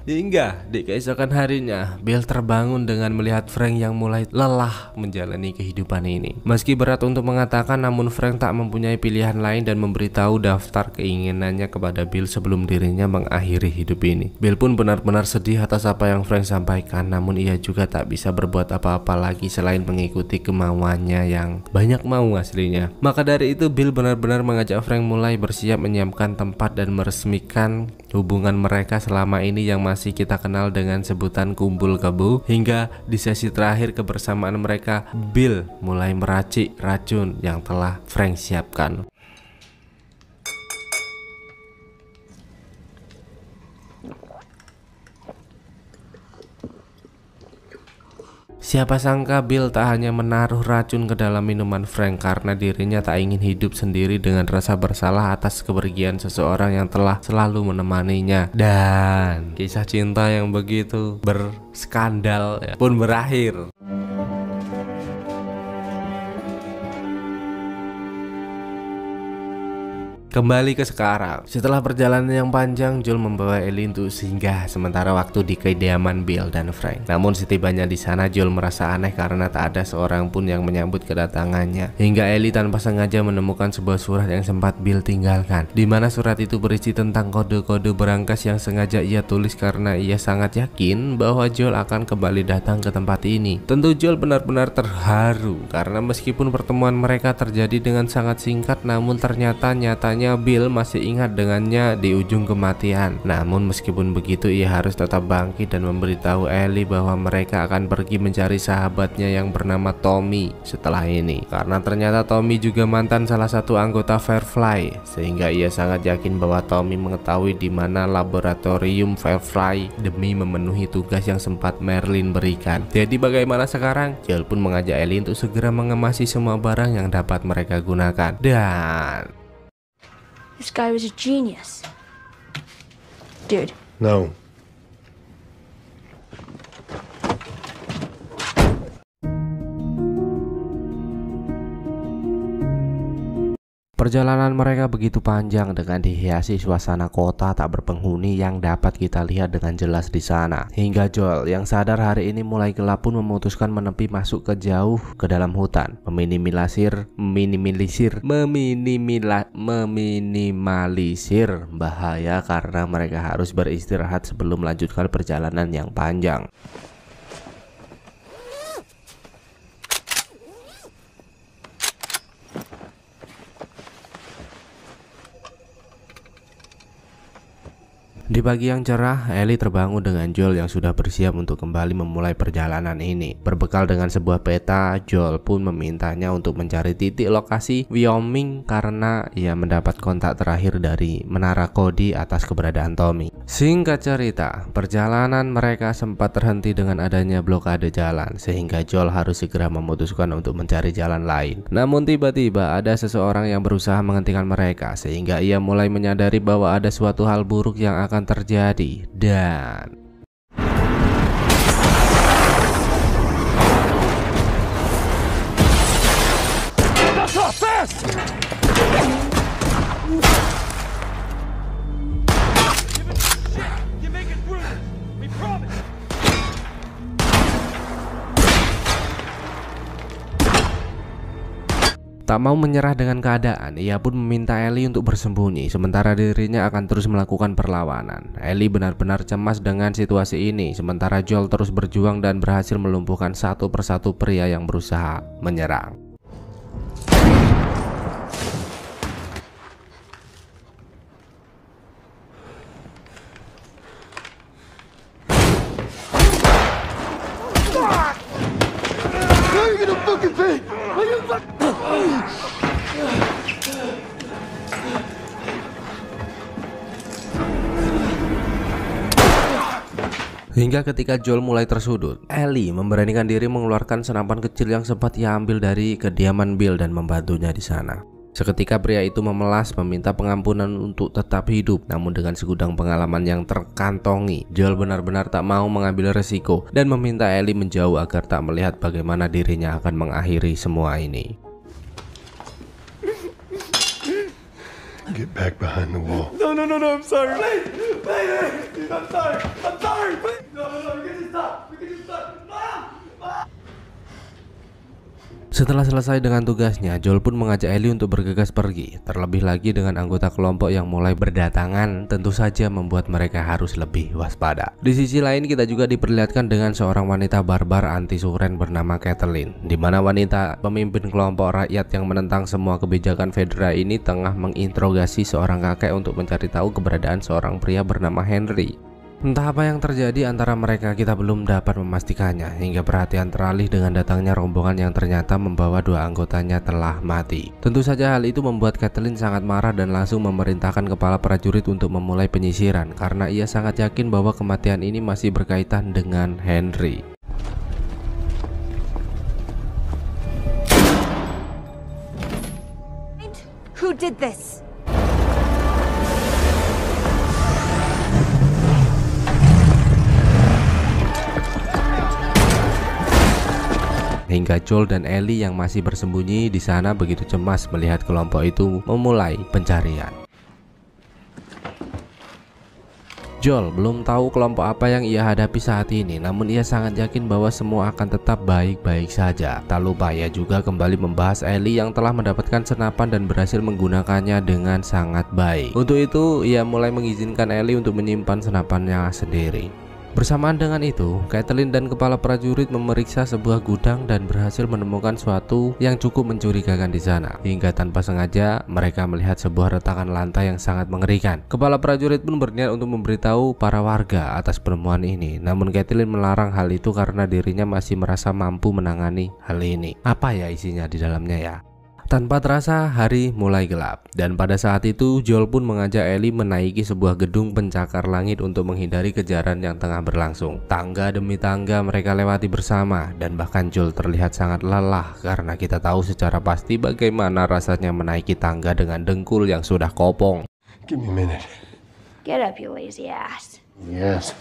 A: Hingga di keesokan harinya, Bill terbangun dengan melihat Frank yang mulai lelah menjalani kehidupan ini. Meski berat untuk mengatakan, namun Frank tak mempunyai pilihan lain dan memberitahu daftar keinginannya kepada Bill sebelum dirinya mengakhiri hidup ini. Bill pun benar-benar sedih atas apa yang Frank sampaikan, namun ia juga tak bisa berbuat apa-apa lagi selain mengikuti kemauannya yang banyak mau aslinya. Maka dari itu Bill benar-benar mengajak Frank mulai bersiap menyiapkan tempat dan meresmikan hubungan mereka selama ini yang masih kita kenal dengan sebutan kumpul kebo. Hingga di sesi terakhir kebersamaan mereka, Bill mulai meracik racun yang telah Frank siapkan. Siapa sangka Bill tak hanya menaruh racun ke dalam minuman Frank karena dirinya tak ingin hidup sendiri dengan rasa bersalah atas kepergian seseorang yang telah selalu menemaninya. Dan kisah cinta yang begitu berskandal pun berakhir. Kembali ke sekarang. Setelah perjalanan yang panjang, Joel membawa Ellie untuk singgah sementara waktu di kediaman Bill dan Frank. Namun setibanya di sana, Joel merasa aneh karena tak ada seorang pun yang menyambut kedatangannya. Hingga Ellie tanpa sengaja menemukan sebuah surat yang sempat Bill tinggalkan, di mana surat itu berisi tentang kode-kode berangkas yang sengaja ia tulis karena ia sangat yakin bahwa Joel akan kembali datang ke tempat ini. Tentu Joel benar-benar terharu karena meskipun pertemuan mereka terjadi dengan sangat singkat, namun nyatanya Bill masih ingat dengannya di ujung kematian. Namun meskipun begitu, ia harus tetap bangkit dan memberitahu Ellie bahwa mereka akan pergi mencari sahabatnya yang bernama Tommy setelah ini. Karena ternyata Tommy juga mantan salah satu anggota Firefly, sehingga ia sangat yakin bahwa Tommy mengetahui di mana laboratorium Firefly demi memenuhi tugas yang sempat Merlin berikan. Jadi bagaimana sekarang? Joel pun mengajak Ellie untuk segera mengemasi semua barang yang dapat mereka gunakan. Dan
D: This guy was a genius. Dude.
B: No.
A: perjalanan mereka begitu panjang dengan dihiasi suasana kota tak berpenghuni yang dapat kita lihat dengan jelas di sana. Hingga Joel yang sadar hari ini mulai gelap pun memutuskan menepi masuk ke jauh ke dalam hutan, meminimalisir bahaya karena mereka harus beristirahat sebelum melanjutkan perjalanan yang panjang. Di pagi yang cerah, Ellie terbangun dengan Joel yang sudah bersiap untuk kembali memulai perjalanan ini. Berbekal dengan sebuah peta, Joel pun memintanya untuk mencari titik lokasi Wyoming karena ia mendapat kontak terakhir dari Menara Cody atas keberadaan Tommy. Singkat cerita, perjalanan mereka sempat terhenti dengan adanya blokade jalan, sehingga Joel harus segera memutuskan untuk mencari jalan lain. Namun tiba-tiba ada seseorang yang berusaha menghentikan mereka, sehingga ia mulai menyadari bahwa ada suatu hal buruk yang akan terjadi. Dan tak mau menyerah dengan keadaan, ia pun meminta Ellie untuk bersembunyi, sementara dirinya akan terus melakukan perlawanan. Ellie benar-benar cemas dengan situasi ini, sementara Joel terus berjuang dan berhasil melumpuhkan satu persatu pria yang berusaha menyerang. Hingga ketika Joel mulai tersudut, Ellie memberanikan diri mengeluarkan senapan kecil yang sempat ia ambil dari kediaman Bill dan membantunya di sana. Seketika pria itu memelas meminta pengampunan untuk tetap hidup, namun dengan segudang pengalaman yang terkantongi, Joel benar-benar tak mau mengambil resiko dan meminta Ellie menjauh agar tak melihat bagaimana dirinya akan mengakhiri semua ini.
B: Get back behind the wall.
E: No, I'm sorry. Please, I'm sorry, please. No, we can just stop. Mom!
A: Setelah selesai dengan tugasnya, Joel pun mengajak Ellie untuk bergegas pergi. Terlebih lagi dengan anggota kelompok yang mulai berdatangan, tentu saja membuat mereka harus lebih waspada. Di sisi lain, kita juga diperlihatkan dengan seorang wanita barbar anti-suren bernama Kathleen, di mana wanita pemimpin kelompok rakyat yang menentang semua kebijakan federal ini tengah menginterogasi seorang kakek untuk mencari tahu keberadaan seorang pria bernama Henry. Entah apa yang terjadi antara mereka, kita belum dapat memastikannya, hingga perhatian teralih dengan datangnya rombongan yang ternyata membawa dua anggotanya telah mati. Tentu saja hal itu membuat Kathleen sangat marah dan langsung memerintahkan kepala prajurit untuk memulai penyisiran karena ia sangat yakin bahwa kematian ini masih berkaitan dengan Henry.
F: did this?
A: Hingga Joel dan Ellie yang masih bersembunyi di sana begitu cemas melihat kelompok itu memulai pencarian. Joel belum tahu kelompok apa yang ia hadapi saat ini, namun ia sangat yakin bahwa semua akan tetap baik-baik saja. Tak lupa ia juga kembali membahas Ellie yang telah mendapatkan senapan dan berhasil menggunakannya dengan sangat baik. Untuk itu, ia mulai mengizinkan Ellie untuk menyimpan senapannya sendiri. Bersamaan dengan itu, Caitlin dan kepala prajurit memeriksa sebuah gudang dan berhasil menemukan sesuatu yang cukup mencurigakan di sana. Hingga tanpa sengaja, mereka melihat sebuah retakan lantai yang sangat mengerikan. Kepala prajurit pun berniat untuk memberitahu para warga atas penemuan ini. Namun Caitlin melarang hal itu karena dirinya masih merasa mampu menangani hal ini. Apa ya isinya di dalamnya ya? Tanpa terasa hari mulai gelap, dan pada saat itu Joel pun mengajak Ellie menaiki sebuah gedung pencakar langit untuk menghindari kejaran yang tengah berlangsung. Tangga demi tangga mereka lewati bersama, dan bahkan Joel terlihat sangat lelah karena kita tahu secara pasti bagaimana rasanya menaiki tangga dengan dengkul yang sudah kopong.
B: Give me a minute.
D: Get up, you lazy ass.
B: Yes.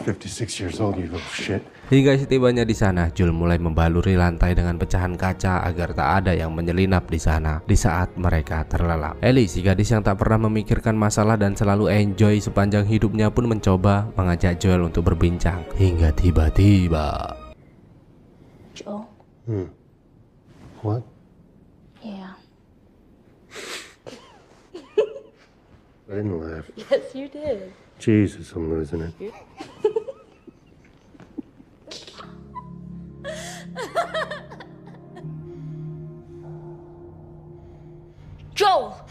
B: 56 years old, you little shit.
A: Hingga setibanya di sana, Joel mulai membaluri lantai dengan pecahan kaca agar tak ada yang menyelinap di sana di saat mereka terlelap. Ellie, si gadis yang tak pernah memikirkan masalah dan selalu enjoy sepanjang hidupnya, pun mencoba mengajak Joel untuk berbincang. Hingga tiba-tiba,
D: Joel?
B: What?
D: Yeah.
B: I didn't laugh.
D: Yes, you did.
B: Jesus, I'm losing it.
D: Joel!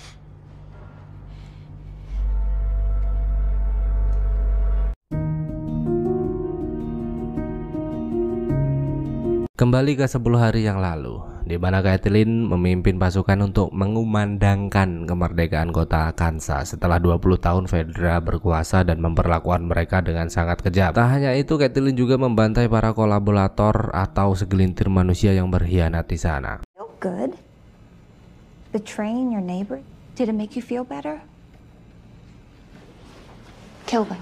A: kembali ke 10 hari yang lalu, di mana Caitlin memimpin pasukan untuk mengumandangkan kemerdekaan kota Kansas setelah 20 tahun Fedra berkuasa dan memperlakukan mereka dengan sangat kejam. Tak hanya itu, Caitlin juga membantai para kolaborator atau segelintir manusia yang berkhianat di sana.
F: Feel good? Betraying your neighbor? Did it make you feel better? Kill them.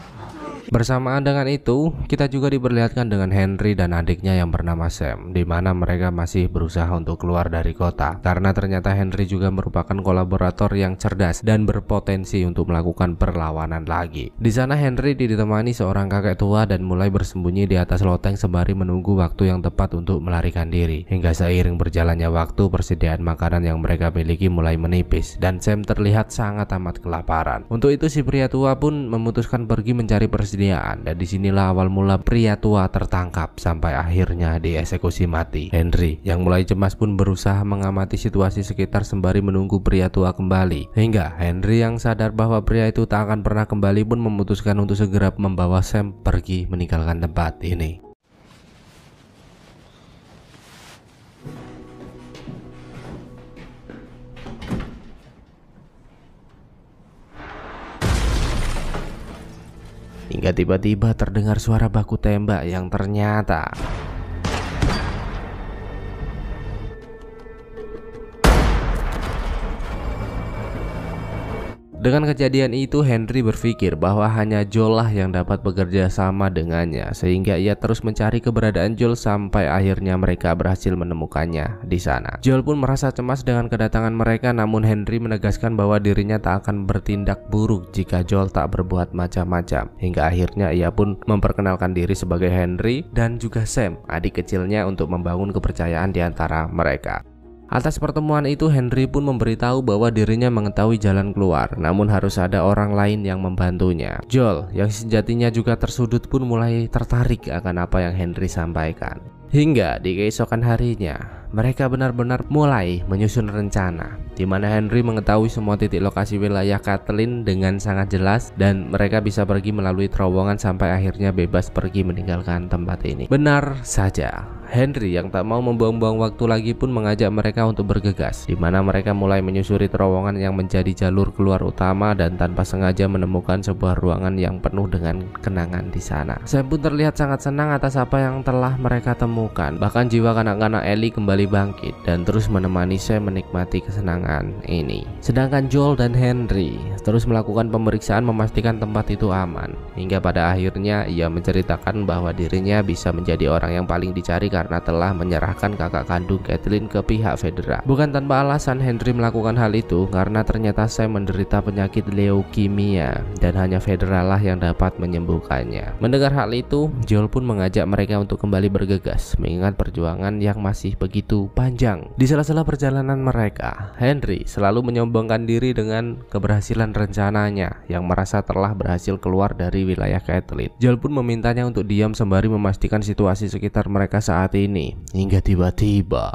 A: Bersamaan dengan itu, kita juga diperlihatkan dengan Henry dan adiknya yang bernama Sam, di mana mereka masih berusaha untuk keluar dari kota karena ternyata Henry juga merupakan kolaborator yang cerdas dan berpotensi untuk melakukan perlawanan lagi. Di sana Henry ditemani seorang kakek tua dan mulai bersembunyi di atas loteng sembari menunggu waktu yang tepat untuk melarikan diri. Hingga seiring berjalannya waktu, persediaan makanan yang mereka miliki mulai menipis dan Sam terlihat sangat amat kelaparan. Untuk itu si pria tua pun memutuskan pergi mencari persediaan, dan disinilah awal mula pria tua tertangkap sampai akhirnya dieksekusi mati. Henry yang mulai cemas pun berusaha mengamati situasi sekitar sembari menunggu pria tua kembali. Hingga Henry yang sadar bahwa pria itu tak akan pernah kembali pun memutuskan untuk segera membawa Sam pergi meninggalkan tempat ini. Hingga tiba-tiba terdengar suara baku tembak yang ternyata dengan kejadian itu, Henry berpikir bahwa hanya Joel lah yang dapat bekerja sama dengannya, sehingga ia terus mencari keberadaan Joel sampai akhirnya mereka berhasil menemukannya di sana. Joel pun merasa cemas dengan kedatangan mereka, namun Henry menegaskan bahwa dirinya tak akan bertindak buruk jika Joel tak berbuat macam-macam. Hingga akhirnya ia pun memperkenalkan diri sebagai Henry dan juga Sam, adik kecilnya, untuk membangun kepercayaan di antara mereka. Atas pertemuan itu, Henry pun memberitahu bahwa dirinya mengetahui jalan keluar, namun harus ada orang lain yang membantunya. Joel yang sejatinya juga tersudut pun mulai tertarik akan apa yang Henry sampaikan. Hingga di keesokan harinya, mereka benar-benar mulai menyusun rencana, di mana Henry mengetahui semua titik lokasi wilayah Caitlin dengan sangat jelas, dan mereka bisa pergi melalui terowongan sampai akhirnya bebas pergi meninggalkan tempat ini. Benar saja, Henry yang tak mau membuang-buang waktu lagi pun mengajak mereka untuk bergegas, di mana mereka mulai menyusuri terowongan yang menjadi jalur keluar utama dan tanpa sengaja menemukan sebuah ruangan yang penuh dengan kenangan di sana. Sam pun terlihat sangat senang atas apa yang telah mereka temukan. Bahkan jiwa kanak-kanak Ellie kembali kembali bangkit dan terus menemani Sam menikmati kesenangan ini. Sedangkan Joel dan Henry terus melakukan pemeriksaan memastikan tempat itu aman, hingga pada akhirnya ia menceritakan bahwa dirinya bisa menjadi orang yang paling dicari karena telah menyerahkan kakak kandung Kathleen ke pihak federal. Bukan tanpa alasan Henry melakukan hal itu, karena ternyata Sam menderita penyakit leukemia dan hanya federal lah yang dapat menyembuhkannya. Mendengar hal itu, Joel pun mengajak mereka untuk kembali bergegas mengingat perjuangan yang masih begitu panjang. Di sela-sela perjalanan mereka, Henry selalu menyombongkan diri dengan keberhasilan rencananya yang merasa telah berhasil keluar dari wilayah Kathleen. Joel pun memintanya untuk diam sembari memastikan situasi sekitar mereka saat ini, hingga tiba-tiba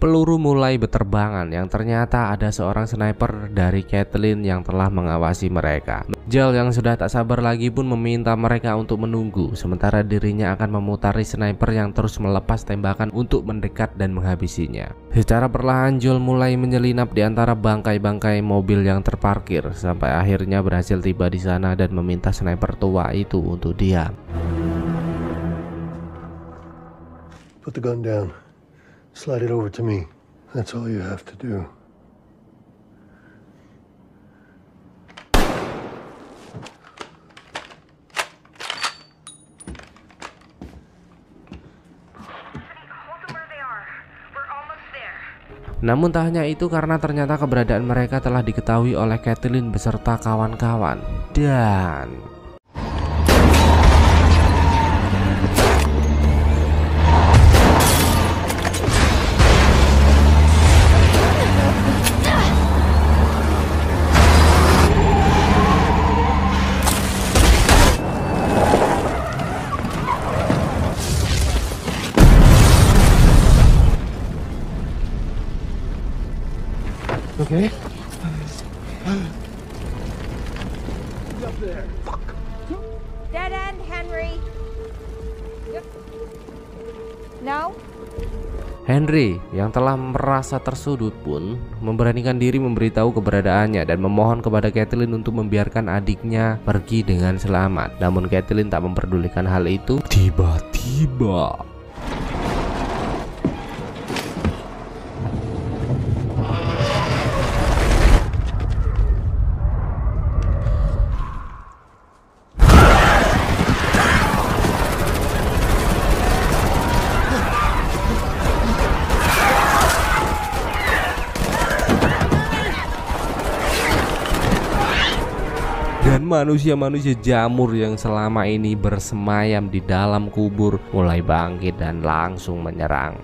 A: peluru mulai berterbangan yang ternyata ada seorang sniper dari Kathleen yang telah mengawasi mereka. Joel yang sudah tak sabar lagi pun meminta mereka untuk menunggu, sementara dirinya akan memutari sniper yang terus melepas tembakan untuk mendekat dan menghabisinya. Secara perlahan Joel mulai menyelinap di antara bangkai-bangkai mobil yang terparkir sampai akhirnya berhasil tiba di sana dan meminta sniper tua itu untuk diam.
G: Put the gun down. Slide it over to me. That's all you have to do.
A: Namun tak hanya itu, karena ternyata keberadaan mereka telah diketahui oleh Kathleen beserta kawan-kawan. Dan
G: Okay?
F: Dead end, Henry. Yep. No?
A: Henry yang telah merasa tersudut pun memberanikan diri memberitahu keberadaannya dan memohon kepada Kathleen untuk membiarkan adiknya pergi dengan selamat. Namun Kathleen tak memperdulikan hal itu. Tiba-tiba dan manusia-manusia jamur yang selama ini bersemayam di dalam kubur mulai bangkit dan langsung menyerang.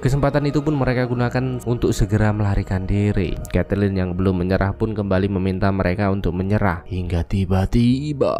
A: Kesempatan itu pun mereka gunakan untuk segera melarikan diri. Kathleen yang belum menyerah pun kembali meminta mereka untuk menyerah, hingga tiba-tiba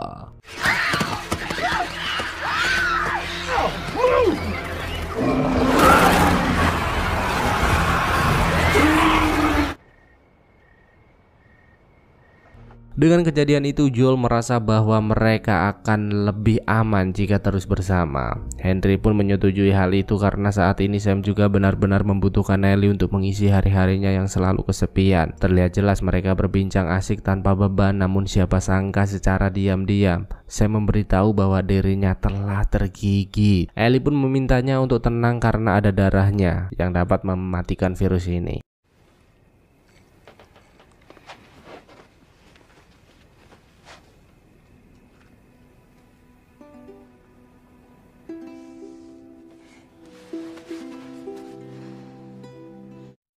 A: dengan kejadian itu, Joel merasa bahwa mereka akan lebih aman jika terus bersama. Henry pun menyetujui hal itu karena saat ini Sam juga benar-benar membutuhkan Ellie untuk mengisi hari-harinya yang selalu kesepian. Terlihat jelas mereka berbincang asik tanpa beban, namun siapa sangka secara diam-diam Sam memberitahu bahwa dirinya telah tergigit. Ellie pun memintanya untuk tenang karena ada darahnya yang dapat mematikan virus ini.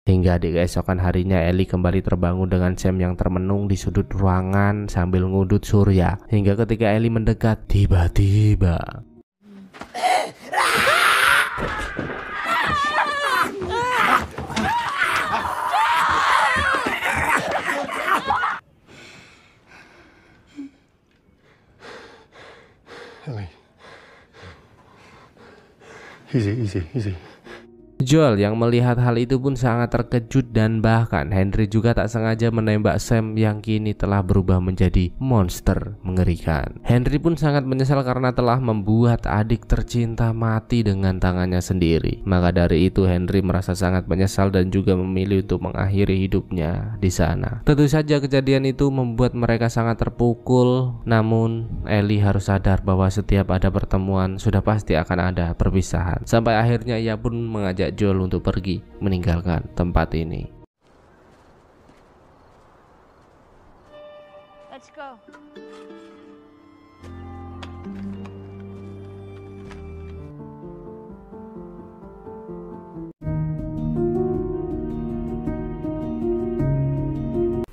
A: Hingga di keesokan harinya Ellie kembali terbangun dengan Sam yang termenung di sudut ruangan sambil ngudut surya. Hingga ketika Ellie mendekat, tiba-tiba
G: Ellie. Easy.
A: Joel yang melihat hal itu pun sangat terkejut dan bahkan Henry juga tak sengaja menembak Sam yang kini telah berubah menjadi monster mengerikan. Henry pun sangat menyesal karena telah membuat adik tercinta mati dengan tangannya sendiri. Maka dari itu Henry merasa sangat menyesal dan juga memilih untuk mengakhiri hidupnya di sana. Tentu saja kejadian itu membuat mereka sangat terpukul. Namun Ellie harus sadar bahwa setiap ada pertemuan sudah pasti akan ada perpisahan. Sampai akhirnya ia pun mengajak Joel untuk pergi meninggalkan tempat ini.
F: Let's go.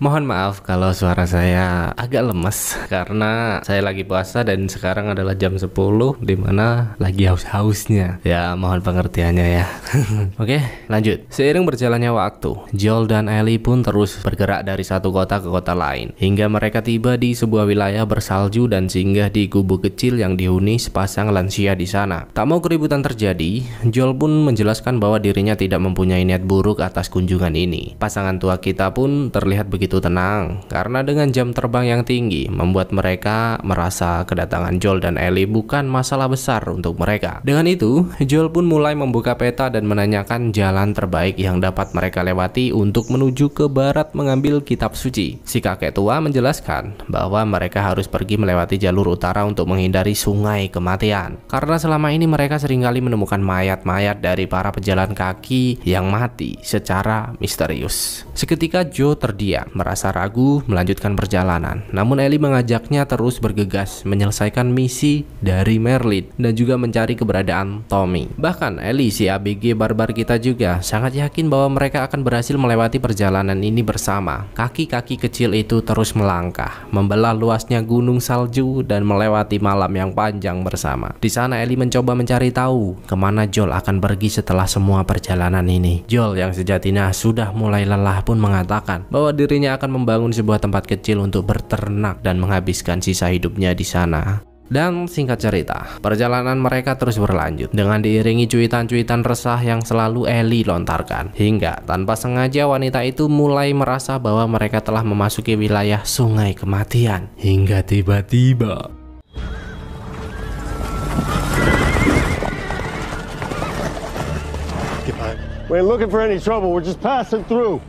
A: Mohon maaf kalau suara saya agak lemes karena saya lagi puasa dan sekarang adalah jam 10 dimana lagi haus-hausnya. Ya mohon pengertiannya ya. Oke lanjut. Seiring berjalannya waktu, Joel dan Ellie pun terus bergerak dari satu kota ke kota lain hingga mereka tiba di sebuah wilayah bersalju dan singgah di gubuk kecil yang dihuni sepasang lansia di sana. Tak mau keributan terjadi, Joel pun menjelaskan bahwa dirinya tidak mempunyai niat buruk atas kunjungan ini. Pasangan tua kita pun terlihat begitu tenang karena dengan jam terbang yang tinggi membuat mereka merasa kedatangan Joel dan Ellie bukan masalah besar untuk mereka. Dengan itu, Joel pun mulai membuka peta dan menanyakan jalan terbaik yang dapat mereka lewati untuk menuju ke barat mengambil kitab suci. Si kakek tua menjelaskan bahwa mereka harus pergi melewati jalur utara untuk menghindari sungai kematian karena selama ini mereka seringkali menemukan mayat-mayat dari para pejalan kaki yang mati secara misterius. Seketika Joe terdiam, merasa ragu melanjutkan perjalanan. Namun Ellie mengajaknya terus bergegas menyelesaikan misi dari Merlin dan juga mencari keberadaan Tommy. Bahkan Ellie, si ABG barbar kita juga sangat yakin bahwa mereka akan berhasil melewati perjalanan ini bersama. Kaki-kaki kecil itu terus melangkah, membelah luasnya gunung salju dan melewati malam yang panjang bersama. Di sana Ellie mencoba mencari tahu kemana Joel akan pergi setelah semua perjalanan ini. Joel yang sejatinya sudah mulai lelah pun mengatakan bahwa dirinya akan membangun sebuah tempat kecil untuk berternak dan menghabiskan sisa hidupnya di sana. Dan singkat cerita, perjalanan mereka terus berlanjut dengan diiringi cuitan-cuitan resah yang selalu Ellie lontarkan. Hingga tanpa sengaja wanita itu mulai merasa bahwa mereka telah memasuki wilayah sungai kematian. Hingga tiba-tiba
G: We ain't looking for any trouble. We're just passing through.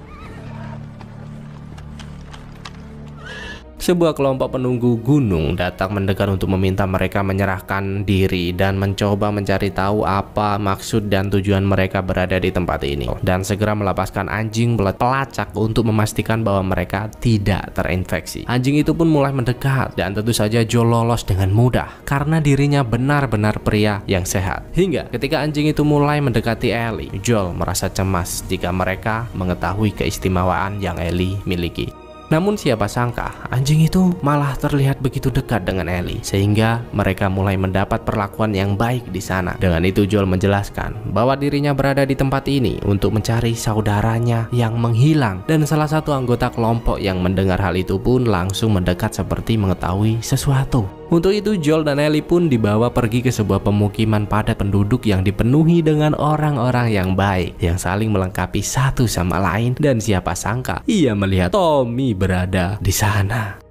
A: sebuah kelompok penunggu gunung datang mendekat untuk meminta mereka menyerahkan diri dan mencoba mencari tahu apa maksud dan tujuan mereka berada di tempat ini, dan segera melepaskan anjing pelacak untuk memastikan bahwa mereka tidak terinfeksi. Anjing itu pun mulai mendekat dan tentu saja Joel lolos dengan mudah karena dirinya benar-benar pria yang sehat. Hingga ketika anjing itu mulai mendekati Ellie, Joel merasa cemas jika mereka mengetahui keistimewaan yang Ellie miliki. Namun siapa sangka anjing itu malah terlihat begitu dekat dengan Ellie, sehingga mereka mulai mendapat perlakuan yang baik di sana. Dengan itu Joel menjelaskan bahwa dirinya berada di tempat ini untuk mencari saudaranya yang menghilang, dan salah satu anggota kelompok yang mendengar hal itu pun langsung mendekat seperti mengetahui sesuatu. Untuk itu Joel dan Ellie pun dibawa pergi ke sebuah pemukiman padat penduduk yang dipenuhi dengan orang-orang yang baik yang saling melengkapi satu sama lain, dan siapa sangka ia melihat Tommy berada di sana.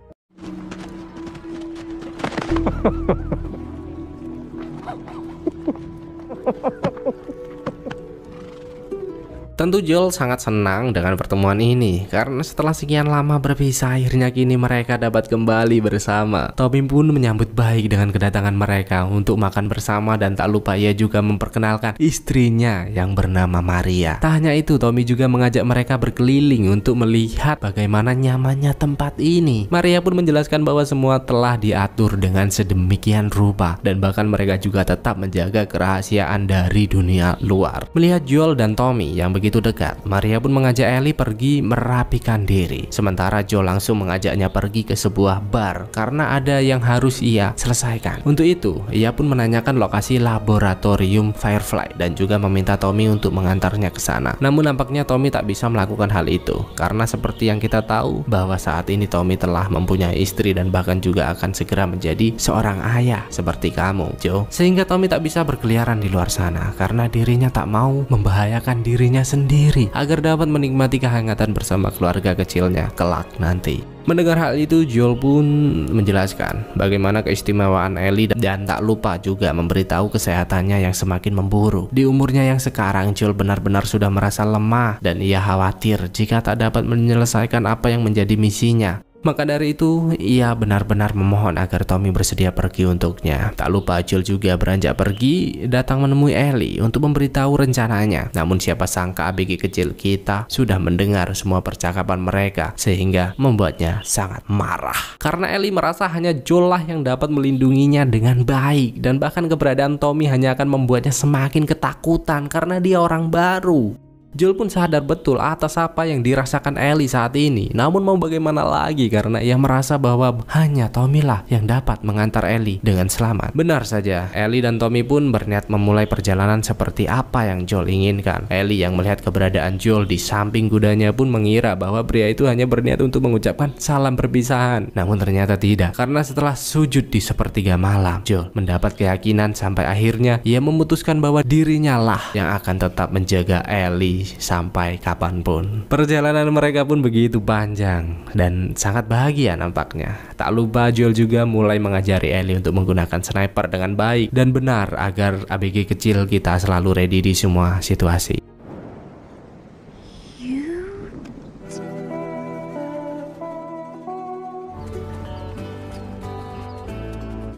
A: Tentu Joel sangat senang dengan pertemuan ini karena setelah sekian lama berpisah, akhirnya kini mereka dapat kembali bersama. Tommy pun menyambut baik dengan kedatangan mereka untuk makan bersama, dan tak lupa ia juga memperkenalkan istrinya yang bernama Maria. Tak hanya itu, Tommy juga mengajak mereka berkeliling untuk melihat bagaimana nyamannya tempat ini. Maria pun menjelaskan bahwa semua telah diatur dengan sedemikian rupa, dan bahkan mereka juga tetap menjaga kerahasiaan dari dunia luar. Melihat Joel dan Tommy yang begitu begitu dekat, Maria pun mengajak Ellie pergi merapikan diri. Sementara Joel langsung mengajaknya pergi ke sebuah bar karena ada yang harus ia selesaikan. Untuk itu, ia pun menanyakan lokasi laboratorium Firefly dan juga meminta Tommy untuk mengantarnya ke sana. Namun nampaknya Tommy tak bisa melakukan hal itu karena seperti yang kita tahu bahwa saat ini Tommy telah mempunyai istri dan bahkan juga akan segera menjadi seorang ayah seperti kamu, Joe. Sehingga Tommy tak bisa berkeliaran di luar sana karena dirinya tak mau membahayakan dirinya sendiri agar dapat menikmati kehangatan bersama keluarga kecilnya kelak nanti. Mendengar hal itu, Joel pun menjelaskan bagaimana keistimewaan Ellie dan tak lupa juga memberitahu kesehatannya yang semakin memburuk. Di umurnya yang sekarang, Joel benar-benar sudah merasa lemah dan ia khawatir jika tak dapat menyelesaikan apa yang menjadi misinya. Maka dari itu, ia benar-benar memohon agar Tommy bersedia pergi untuknya. Tak lupa Joel juga beranjak pergi, datang menemui Ellie untuk memberitahu rencananya. Namun siapa sangka ABG kecil kita sudah mendengar semua percakapan mereka, sehingga membuatnya sangat marah. Karena Ellie merasa hanya Joel lah yang dapat melindunginya dengan baik, dan bahkan keberadaan Tommy hanya akan membuatnya semakin ketakutan karena dia orang baru. Joel pun sadar betul atas apa yang dirasakan Ellie saat ini. Namun mau bagaimana lagi karena ia merasa bahwa hanya Tommy lah yang dapat mengantar Ellie dengan selamat. Benar saja, Ellie dan Tommy pun berniat memulai perjalanan seperti apa yang Joel inginkan. Ellie yang melihat keberadaan Joel di samping kudanya pun mengira bahwa pria itu hanya berniat untuk mengucapkan salam perpisahan. Namun ternyata tidak, karena setelah sujud di sepertiga malam, Joel mendapat keyakinan sampai akhirnya ia memutuskan bahwa dirinya lah yang akan tetap menjaga Ellie sampai kapanpun. Perjalanan mereka pun begitu panjang dan sangat bahagia nampaknya. Tak lupa Joel juga mulai mengajari Ellie untuk menggunakan sniper dengan baik dan benar agar ABG kecil kita selalu ready di semua situasi.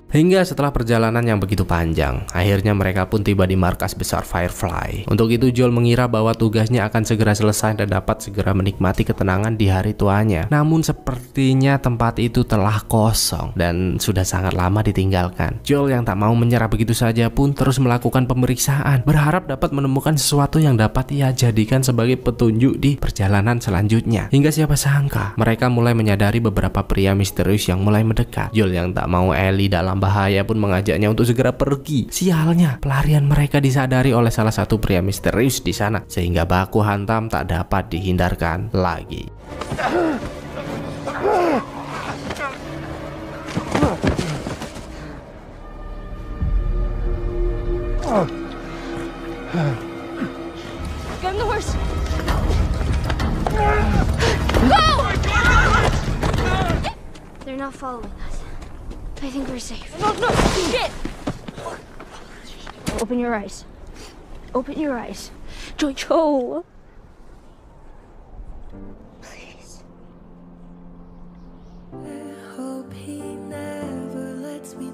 A: Hingga setelah perjalanan yang begitu panjang, akhirnya mereka pun tiba di markas besar Firefly. Untuk itu Joel mengira bahwa tugasnya akan segera selesai dan dapat segera menikmati ketenangan di hari tuanya. Namun sepertinya tempat itu telah kosong dan sudah sangat lama ditinggalkan. Joel yang tak mau menyerah begitu saja pun terus melakukan pemeriksaan, berharap dapat menemukan sesuatu yang dapat ia jadikan sebagai petunjuk di perjalanan selanjutnya. Hingga siapa sangka, mereka mulai menyadari beberapa pria misterius yang mulai mendekat. Joel yang tak mau Ellie dalam bahaya pun mengajaknya untuk segera pergi. Sialnya, pelarian mereka disadari oleh salah satu pria misterius di sana, sehingga baku hantam tak dapat dihindarkan lagi.
D: Get on the horse. Go! They're not following us. I think we're safe. No, shit! Open your eyes. Open your eyes. Joe. Please.
H: I hope he never lets me.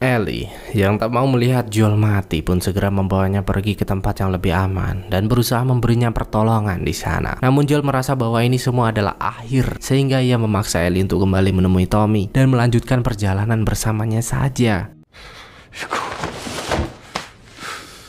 A: Ellie yang tak mau melihat Joel mati pun segera membawanya pergi ke tempat yang lebih aman dan berusaha memberinya pertolongan di sana. Namun Joel merasa bahwa ini semua adalah akhir, sehingga ia memaksa Ellie untuk kembali menemui Tommy dan melanjutkan perjalanan bersamanya saja.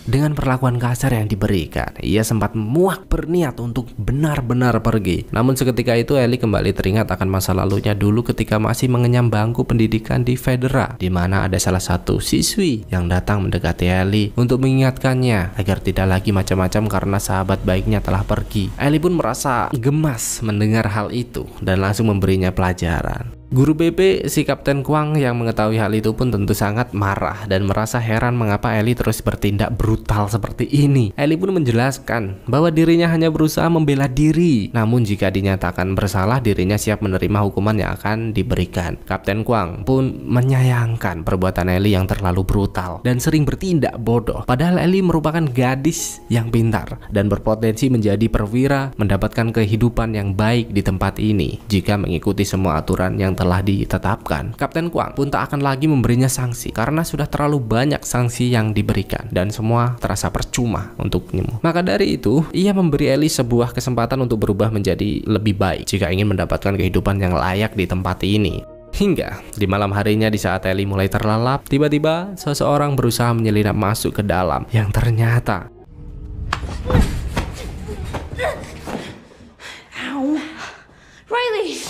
A: Dengan perlakuan kasar yang diberikan, ia sempat muak berniat untuk benar-benar pergi. Namun seketika itu Ellie kembali teringat akan masa lalunya dulu ketika masih mengenyam bangku pendidikan di Federa, di mana ada salah satu siswi yang datang mendekati Ellie untuk mengingatkannya agar tidak lagi macam-macam karena sahabat baiknya telah pergi. Ellie pun merasa gemas mendengar hal itu dan langsung memberinya pelajaran. Guru BP si Kapten Kwang yang mengetahui hal itu pun tentu sangat marah dan merasa heran mengapa Ellie terus bertindak brutal seperti ini. Ellie pun menjelaskan bahwa dirinya hanya berusaha membela diri, namun jika dinyatakan bersalah dirinya siap menerima hukuman yang akan diberikan. Kapten Kwang pun menyayangkan perbuatan Ellie yang terlalu brutal dan sering bertindak bodoh. Padahal Ellie merupakan gadis yang pintar dan berpotensi menjadi perwira, mendapatkan kehidupan yang baik di tempat ini jika mengikuti semua aturan yang telah ditetapkan. Kapten Kwang pun tak akan lagi memberinya sanksi karena sudah terlalu banyak sanksi yang diberikan dan semua terasa percuma untuknya. Maka dari itu, ia memberi Ellie sebuah kesempatan untuk berubah menjadi lebih baik jika ingin mendapatkan kehidupan yang layak di tempat ini. Hingga di malam harinya di saat Ellie mulai terlelap, tiba-tiba seseorang berusaha menyelinap masuk ke dalam yang ternyata
D: Riley!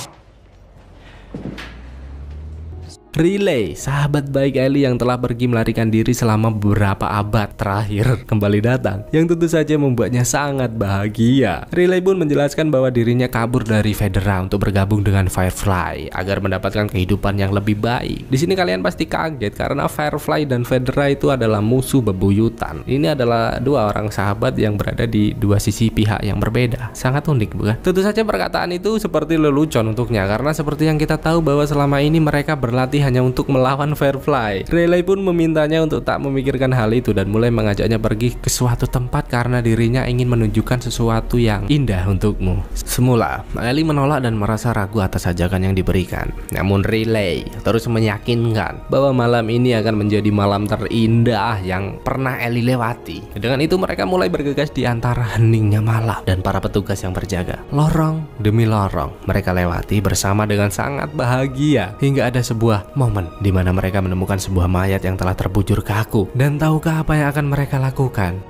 A: Riley, sahabat baik Ellie yang telah pergi melarikan diri selama beberapa abad terakhir, kembali datang, yang tentu saja membuatnya sangat bahagia. Riley pun menjelaskan bahwa dirinya kabur dari Federa untuk bergabung dengan Firefly agar mendapatkan kehidupan yang lebih baik. Di sini kalian pasti kaget karena Firefly dan Federa itu adalah musuh bebuyutan. Ini adalah dua orang sahabat yang berada di dua sisi pihak yang berbeda. Sangat unik, bukan? Tentu saja perkataan itu seperti lelucon untuknya karena seperti yang kita tahu bahwa selama ini mereka berlatih hanya untuk melawan Firefly. Riley pun memintanya untuk tak memikirkan hal itu dan mulai mengajaknya pergi ke suatu tempat karena dirinya ingin menunjukkan sesuatu yang indah untukmu. Semula, Ellie menolak dan merasa ragu atas ajakan yang diberikan. Namun Riley terus meyakinkan bahwa malam ini akan menjadi malam terindah yang pernah Ellie lewati. Dengan itu mereka mulai bergegas di antara heningnya malam dan para petugas yang berjaga. Lorong demi lorong mereka lewati bersama dengan sangat bahagia hingga ada sebuah momen di mana mereka menemukan sebuah mayat yang telah terbujur kaku. Dan tahukah apa yang akan mereka lakukan?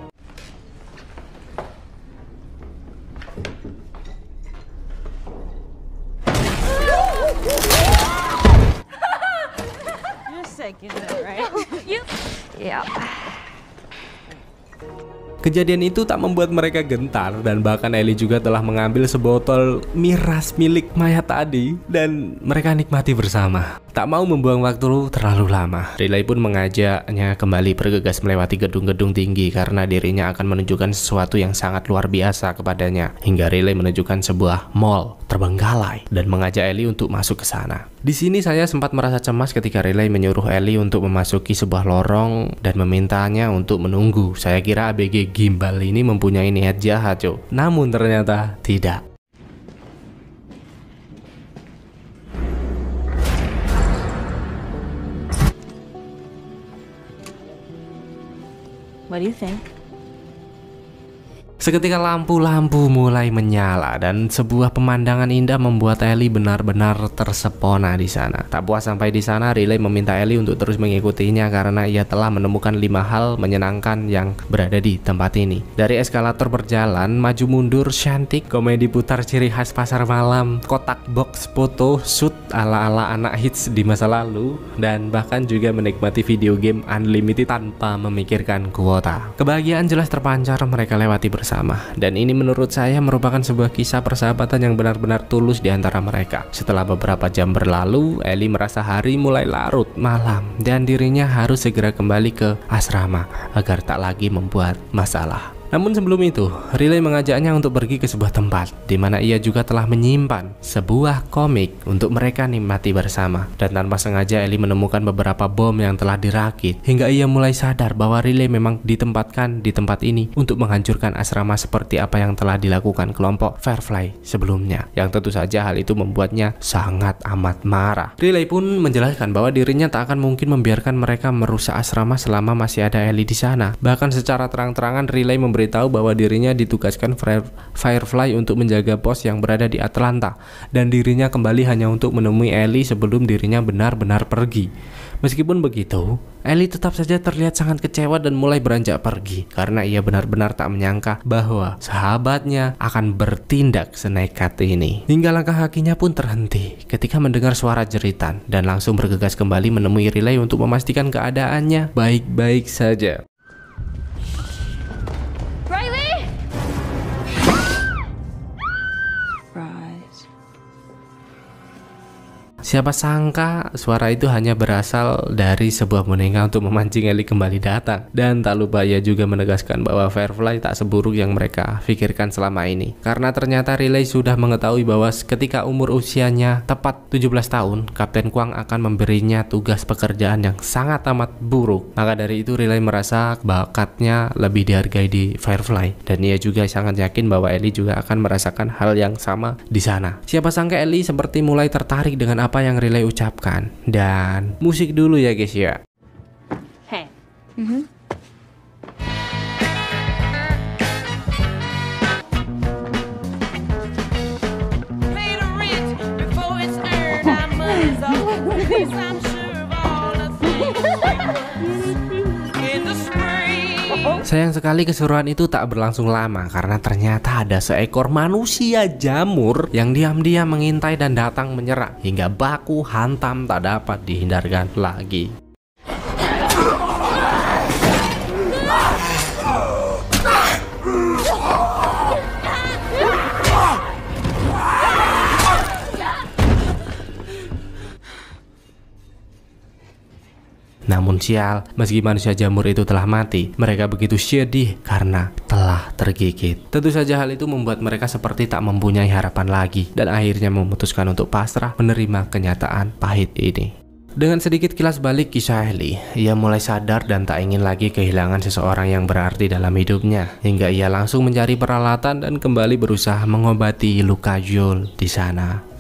D: You're sick, you know, right? Yeah.
A: Kejadian itu tak membuat mereka gentar dan bahkan Ellie juga telah mengambil sebotol miras milik mayat tadi dan mereka nikmati bersama. Tak mau membuang waktu terlalu lama, Riley pun mengajaknya kembali bergegas melewati gedung-gedung tinggi karena dirinya akan menunjukkan sesuatu yang sangat luar biasa kepadanya. Hingga Riley menunjukkan sebuah mall terbengkalai dan mengajak Ellie untuk masuk ke sana. Di sini saya sempat merasa cemas ketika Riley menyuruh Ellie untuk memasuki sebuah lorong dan memintanya untuk menunggu. Saya kira ABG gimbal ini mempunyai niat jahat, namun ternyata tidak.
D: What do you think?
A: Seketika lampu-lampu mulai menyala dan sebuah pemandangan indah membuat Ellie benar-benar tersepona di sana. Tak puas sampai di sana, Riley meminta Ellie untuk terus mengikutinya karena ia telah menemukan 5 hal menyenangkan yang berada di tempat ini. Dari eskalator berjalan, maju mundur, cantik, komedi putar ciri khas pasar malam, kotak box foto, shoot ala-ala anak hits di masa lalu, dan bahkan juga menikmati video game unlimited tanpa memikirkan kuota. Kebahagiaan jelas terpancar mereka lewati bersama. Dan ini menurut saya merupakan sebuah kisah persahabatan yang benar-benar tulus di antara mereka. Setelah beberapa jam berlalu, Ellie merasa hari mulai larut malam dan dirinya harus segera kembali ke asrama agar tak lagi membuat masalah. Namun sebelum itu, Riley mengajaknya untuk pergi ke sebuah tempat di mana ia juga telah menyimpan sebuah komik untuk mereka nikmati bersama. Dan tanpa sengaja Ellie menemukan beberapa bom yang telah dirakit hingga ia mulai sadar bahwa Riley memang ditempatkan di tempat ini untuk menghancurkan asrama seperti apa yang telah dilakukan kelompok Firefly sebelumnya. Yang tentu saja hal itu membuatnya sangat amat marah. Riley pun menjelaskan bahwa dirinya tak akan mungkin membiarkan mereka merusak asrama selama masih ada Ellie di sana. Bahkan secara terang-terangan Riley memberitahu bahwa dirinya ditugaskan Firefly untuk menjaga pos yang berada di Atlanta dan dirinya kembali hanya untuk menemui Ellie sebelum dirinya benar-benar pergi. Meskipun begitu, Ellie tetap saja terlihat sangat kecewa dan mulai beranjak pergi karena ia benar-benar tak menyangka bahwa sahabatnya akan bertindak senekat ini. Hingga langkah kakinya pun terhenti ketika mendengar suara jeritan dan langsung bergegas kembali menemui Riley untuk memastikan keadaannya baik-baik saja. Siapa sangka suara itu hanya berasal dari sebuah boneka untuk memancing Ellie kembali datang. Dan tak lupa ia juga menegaskan bahwa Firefly tak seburuk yang mereka pikirkan selama ini. Karena ternyata Riley sudah mengetahui bahwa ketika umur usianya tepat 17 tahun, Kapten Kwang akan memberinya tugas pekerjaan yang sangat amat buruk. Maka dari itu Riley merasa bakatnya lebih dihargai di Firefly. Dan ia juga sangat yakin bahwa Ellie juga akan merasakan hal yang sama di sana. Siapa sangka Ellie seperti mulai tertarik dengan apa yang Riley ucapkan. Dan musik dulu ya guys ya.
D: Hey.
H: Pay the rent before it's earned. Our money's all
A: Sayang sekali keseruan itu tak berlangsung lama karena ternyata ada seekor manusia jamur yang diam-diam mengintai dan datang menyerang hingga baku hantam tak dapat dihindarkan lagi. Namun sial, meski manusia jamur itu telah mati, mereka begitu sedih karena telah tergigit. Tentu saja hal itu membuat mereka seperti tak mempunyai harapan lagi dan akhirnya memutuskan untuk pasrah menerima kenyataan pahit ini. Dengan sedikit kilas balik kisah Ellie, ia mulai sadar dan tak ingin lagi kehilangan seseorang yang berarti dalam hidupnya, hingga ia langsung mencari peralatan dan kembali berusaha mengobati luka Joel di sana.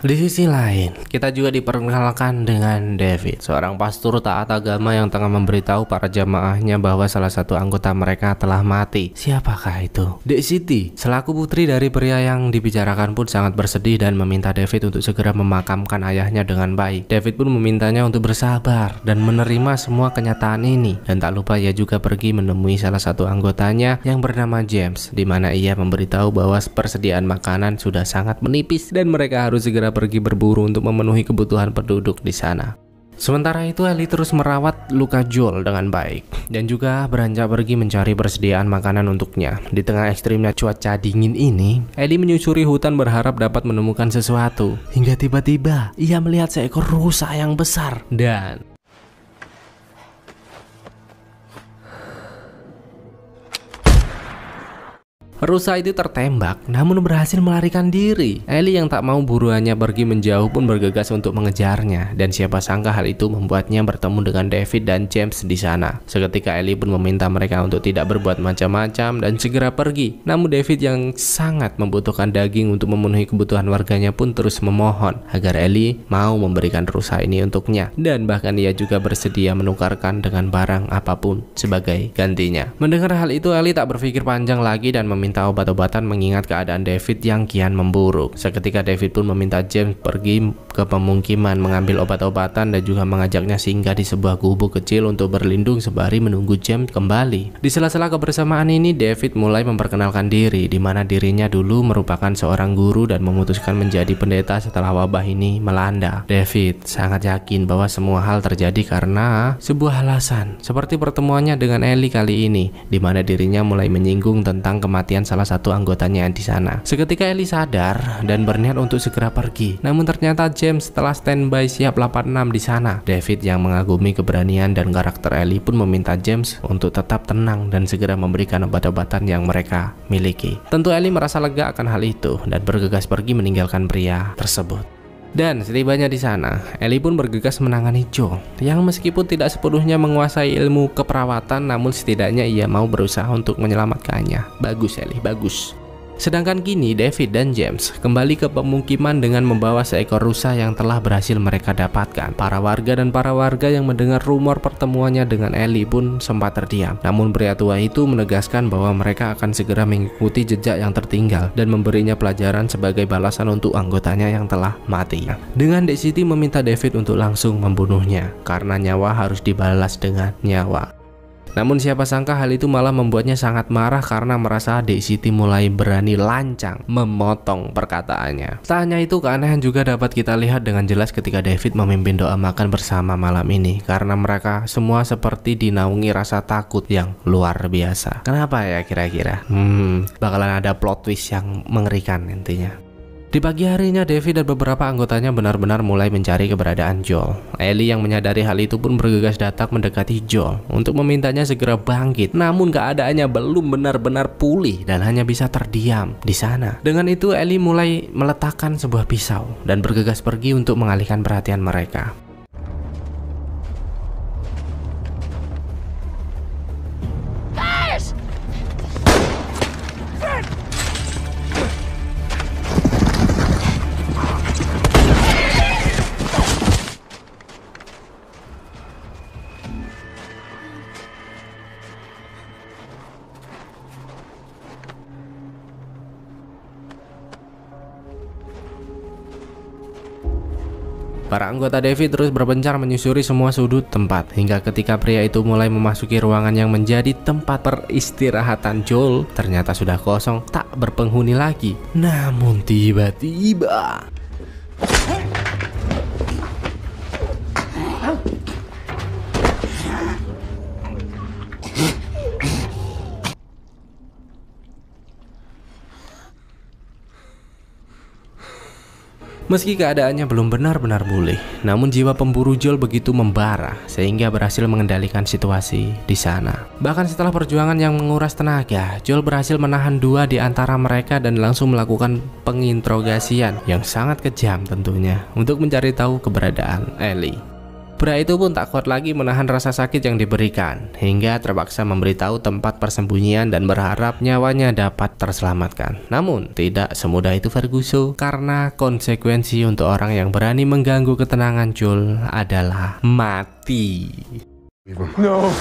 A: Di sisi lain, kita juga diperkenalkan dengan David, seorang pastor taat agama yang tengah memberitahu para jamaahnya bahwa salah satu anggota mereka telah mati. Siapakah itu? Dexity, selaku putri dari pria yang dibicarakan pun sangat bersedih dan meminta David untuk segera memakamkan ayahnya dengan baik. David pun memintanya untuk bersabar dan menerima semua kenyataan ini. Dan tak lupa ia juga pergi menemui salah satu anggotanya yang bernama James, di mana ia memberitahu bahwa persediaan makanan sudah sangat menipis dan mereka harus segera pergi berburu untuk memenuhi kebutuhan penduduk di sana. Sementara itu Ellie terus merawat luka Joel dengan baik dan juga beranjak pergi mencari persediaan makanan untuknya. Di tengah ekstrimnya cuaca dingin ini, Ellie menyusuri hutan berharap dapat menemukan sesuatu. Hingga tiba-tiba ia melihat seekor rusa yang besar dan rusa itu tertembak namun berhasil melarikan diri. Ellie yang tak mau buruannya pergi menjauh pun bergegas untuk mengejarnya, dan siapa sangka hal itu membuatnya bertemu dengan David dan James di sana. Seketika Ellie pun meminta mereka untuk tidak berbuat macam-macam dan segera pergi. Namun David yang sangat membutuhkan daging untuk memenuhi kebutuhan warganya pun terus memohon agar Ellie mau memberikan rusa ini untuknya, dan bahkan ia juga bersedia menukarkan dengan barang apapun sebagai gantinya. Mendengar hal itu Ellie tak berpikir panjang lagi dan meminta obat-obatan mengingat keadaan David yang kian memburuk. Seketika David pun meminta James pergi ke pemukiman mengambil obat-obatan dan juga mengajaknya singgah di sebuah gubuk kecil untuk berlindung sembari menunggu James kembali. Di sela-sela kebersamaan ini David mulai memperkenalkan diri, di mana dirinya dulu merupakan seorang guru dan memutuskan menjadi pendeta setelah wabah ini melanda. David sangat yakin bahwa semua hal terjadi karena sebuah alasan, seperti pertemuannya dengan Ellie kali ini, di mana dirinya mulai menyinggung tentang kematian salah satu anggotanya di sana. Seketika Ellie sadar dan berniat untuk segera pergi. Namun ternyata James telah standby siap 86 di sana. David yang mengagumi keberanian dan karakter Ellie pun meminta James untuk tetap tenang dan segera memberikan obat-obatan yang mereka miliki. Tentu Ellie merasa lega akan hal itu dan bergegas pergi meninggalkan pria tersebut. Dan setibanya di sana, Ellie pun bergegas menangani Joel yang meskipun tidak sepenuhnya menguasai ilmu keperawatan, namun setidaknya ia mau berusaha untuk menyelamatkannya. Bagus Ellie, bagus. Sedangkan kini David dan James kembali ke pemukiman dengan membawa seekor rusa yang telah berhasil mereka dapatkan. Para warga yang mendengar rumor pertemuannya dengan Ellie pun sempat terdiam. Namun pria tua itu menegaskan bahwa mereka akan segera mengikuti jejak yang tertinggal dan memberinya pelajaran sebagai balasan untuk anggotanya yang telah mati. Dengan Dexity meminta David untuk langsung membunuhnya karena nyawa harus dibalas dengan nyawa. Namun siapa sangka hal itu malah membuatnya sangat marah karena merasa Dexity mulai berani lancang memotong perkataannya. Tak hanya itu, keanehan juga dapat kita lihat dengan jelas ketika David memimpin doa makan bersama malam ini, karena mereka semua seperti dinaungi rasa takut yang luar biasa. Kenapa ya kira-kira? Bakalan ada plot twist yang mengerikan intinya. Di pagi harinya, David dan beberapa anggotanya benar-benar mulai mencari keberadaan Joel. Ellie yang menyadari hal itu pun bergegas datang mendekati Joel untuk memintanya segera bangkit. Namun keadaannya belum benar-benar pulih dan hanya bisa terdiam di sana. Dengan itu, Ellie mulai meletakkan sebuah pisau dan bergegas pergi untuk mengalihkan perhatian mereka. Para anggota David terus berpencar menyusuri semua sudut tempat hingga ketika pria itu mulai memasuki ruangan yang menjadi tempat peristirahatan Joel, ternyata sudah kosong, tak berpenghuni lagi. Namun tiba-tiba meski keadaannya belum benar-benar pulih, namun jiwa pemburu Joel begitu membara sehingga berhasil mengendalikan situasi di sana. Bahkan setelah perjuangan yang menguras tenaga, Joel berhasil menahan 2 di antara mereka dan langsung melakukan penginterogasian yang sangat kejam tentunya untuk mencari tahu keberadaan Ellie. Pria itu pun tak kuat lagi menahan rasa sakit yang diberikan hingga terpaksa memberitahu tempat persembunyian dan berharap nyawanya dapat terselamatkan. Namun tidak semudah itu Ferguson, karena konsekuensi untuk orang yang berani mengganggu ketenangan Joel adalah mati.
G: No.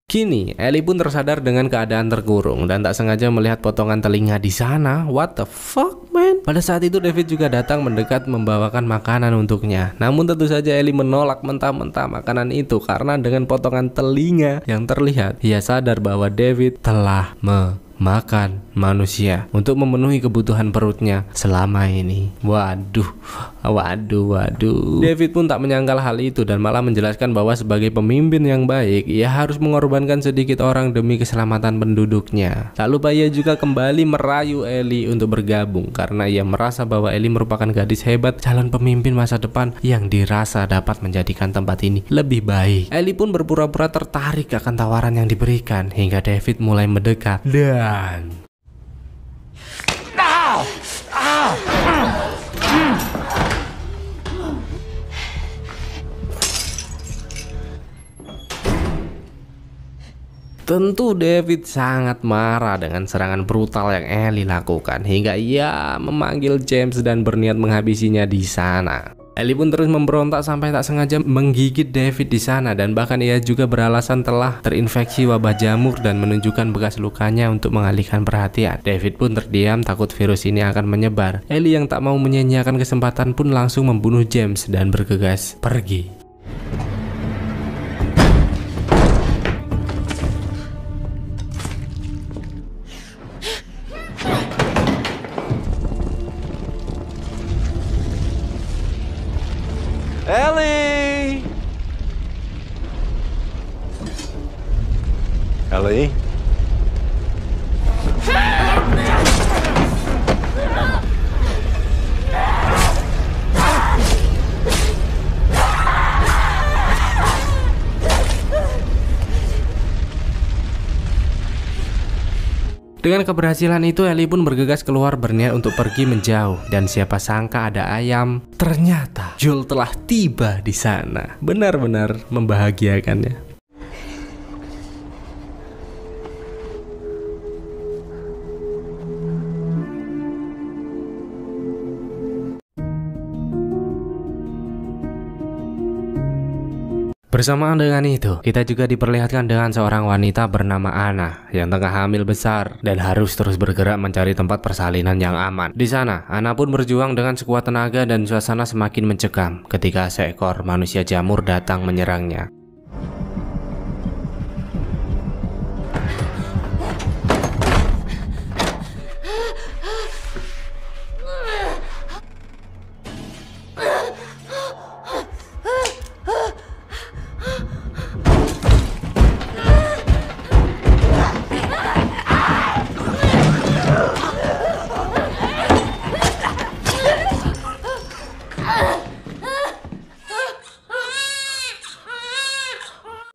A: Kini, Ellie pun tersadar dengan keadaan terkurung dan tak sengaja melihat potongan telinga di sana. What the fuck, man? Pada saat itu David juga datang mendekat membawakan makanan untuknya. Namun tentu saja Ellie menolak mentah-mentah makanan itu karena dengan potongan telinga yang terlihat, ia sadar bahwa David telah makan manusia untuk memenuhi kebutuhan perutnya selama ini. Waduh. David pun tak menyangkal hal itu dan malah menjelaskan bahwa sebagai pemimpin yang baik, ia harus mengorbankan sedikit orang demi keselamatan penduduknya. Tak lupa ia juga kembali merayu Ellie untuk bergabung karena ia merasa bahwa Ellie merupakan gadis hebat, calon pemimpin masa depan yang dirasa dapat menjadikan tempat ini lebih baik. Ellie pun berpura-pura tertarik akan tawaran yang diberikan hingga David mulai mendekat dan tentu David sangat marah dengan serangan brutal yang Ellie lakukan hingga ia memanggil James dan berniat menghabisinya di sana. Ellie pun terus memberontak sampai tak sengaja menggigit David di sana dan bahkan ia juga beralasan telah terinfeksi wabah jamur dan menunjukkan bekas lukanya untuk mengalihkan perhatian. David pun terdiam takut virus ini akan menyebar. Ellie yang tak mau menyia-nyiakan kesempatan pun langsung membunuh James dan bergegas pergi.
B: Ellie! Ellie?
A: Dengan keberhasilan itu, Ellie pun bergegas keluar berniat untuk pergi menjauh dan siapa sangka ada ayam. Ternyata Joel telah tiba di sana. Benar-benar membahagiakannya. Bersamaan dengan itu, kita juga diperlihatkan dengan seorang wanita bernama Anna yang tengah hamil besar dan harus terus bergerak mencari tempat persalinan yang aman. Di sana, Anna pun berjuang dengan sekuat tenaga dan suasana semakin mencekam ketika seekor manusia jamur datang menyerangnya.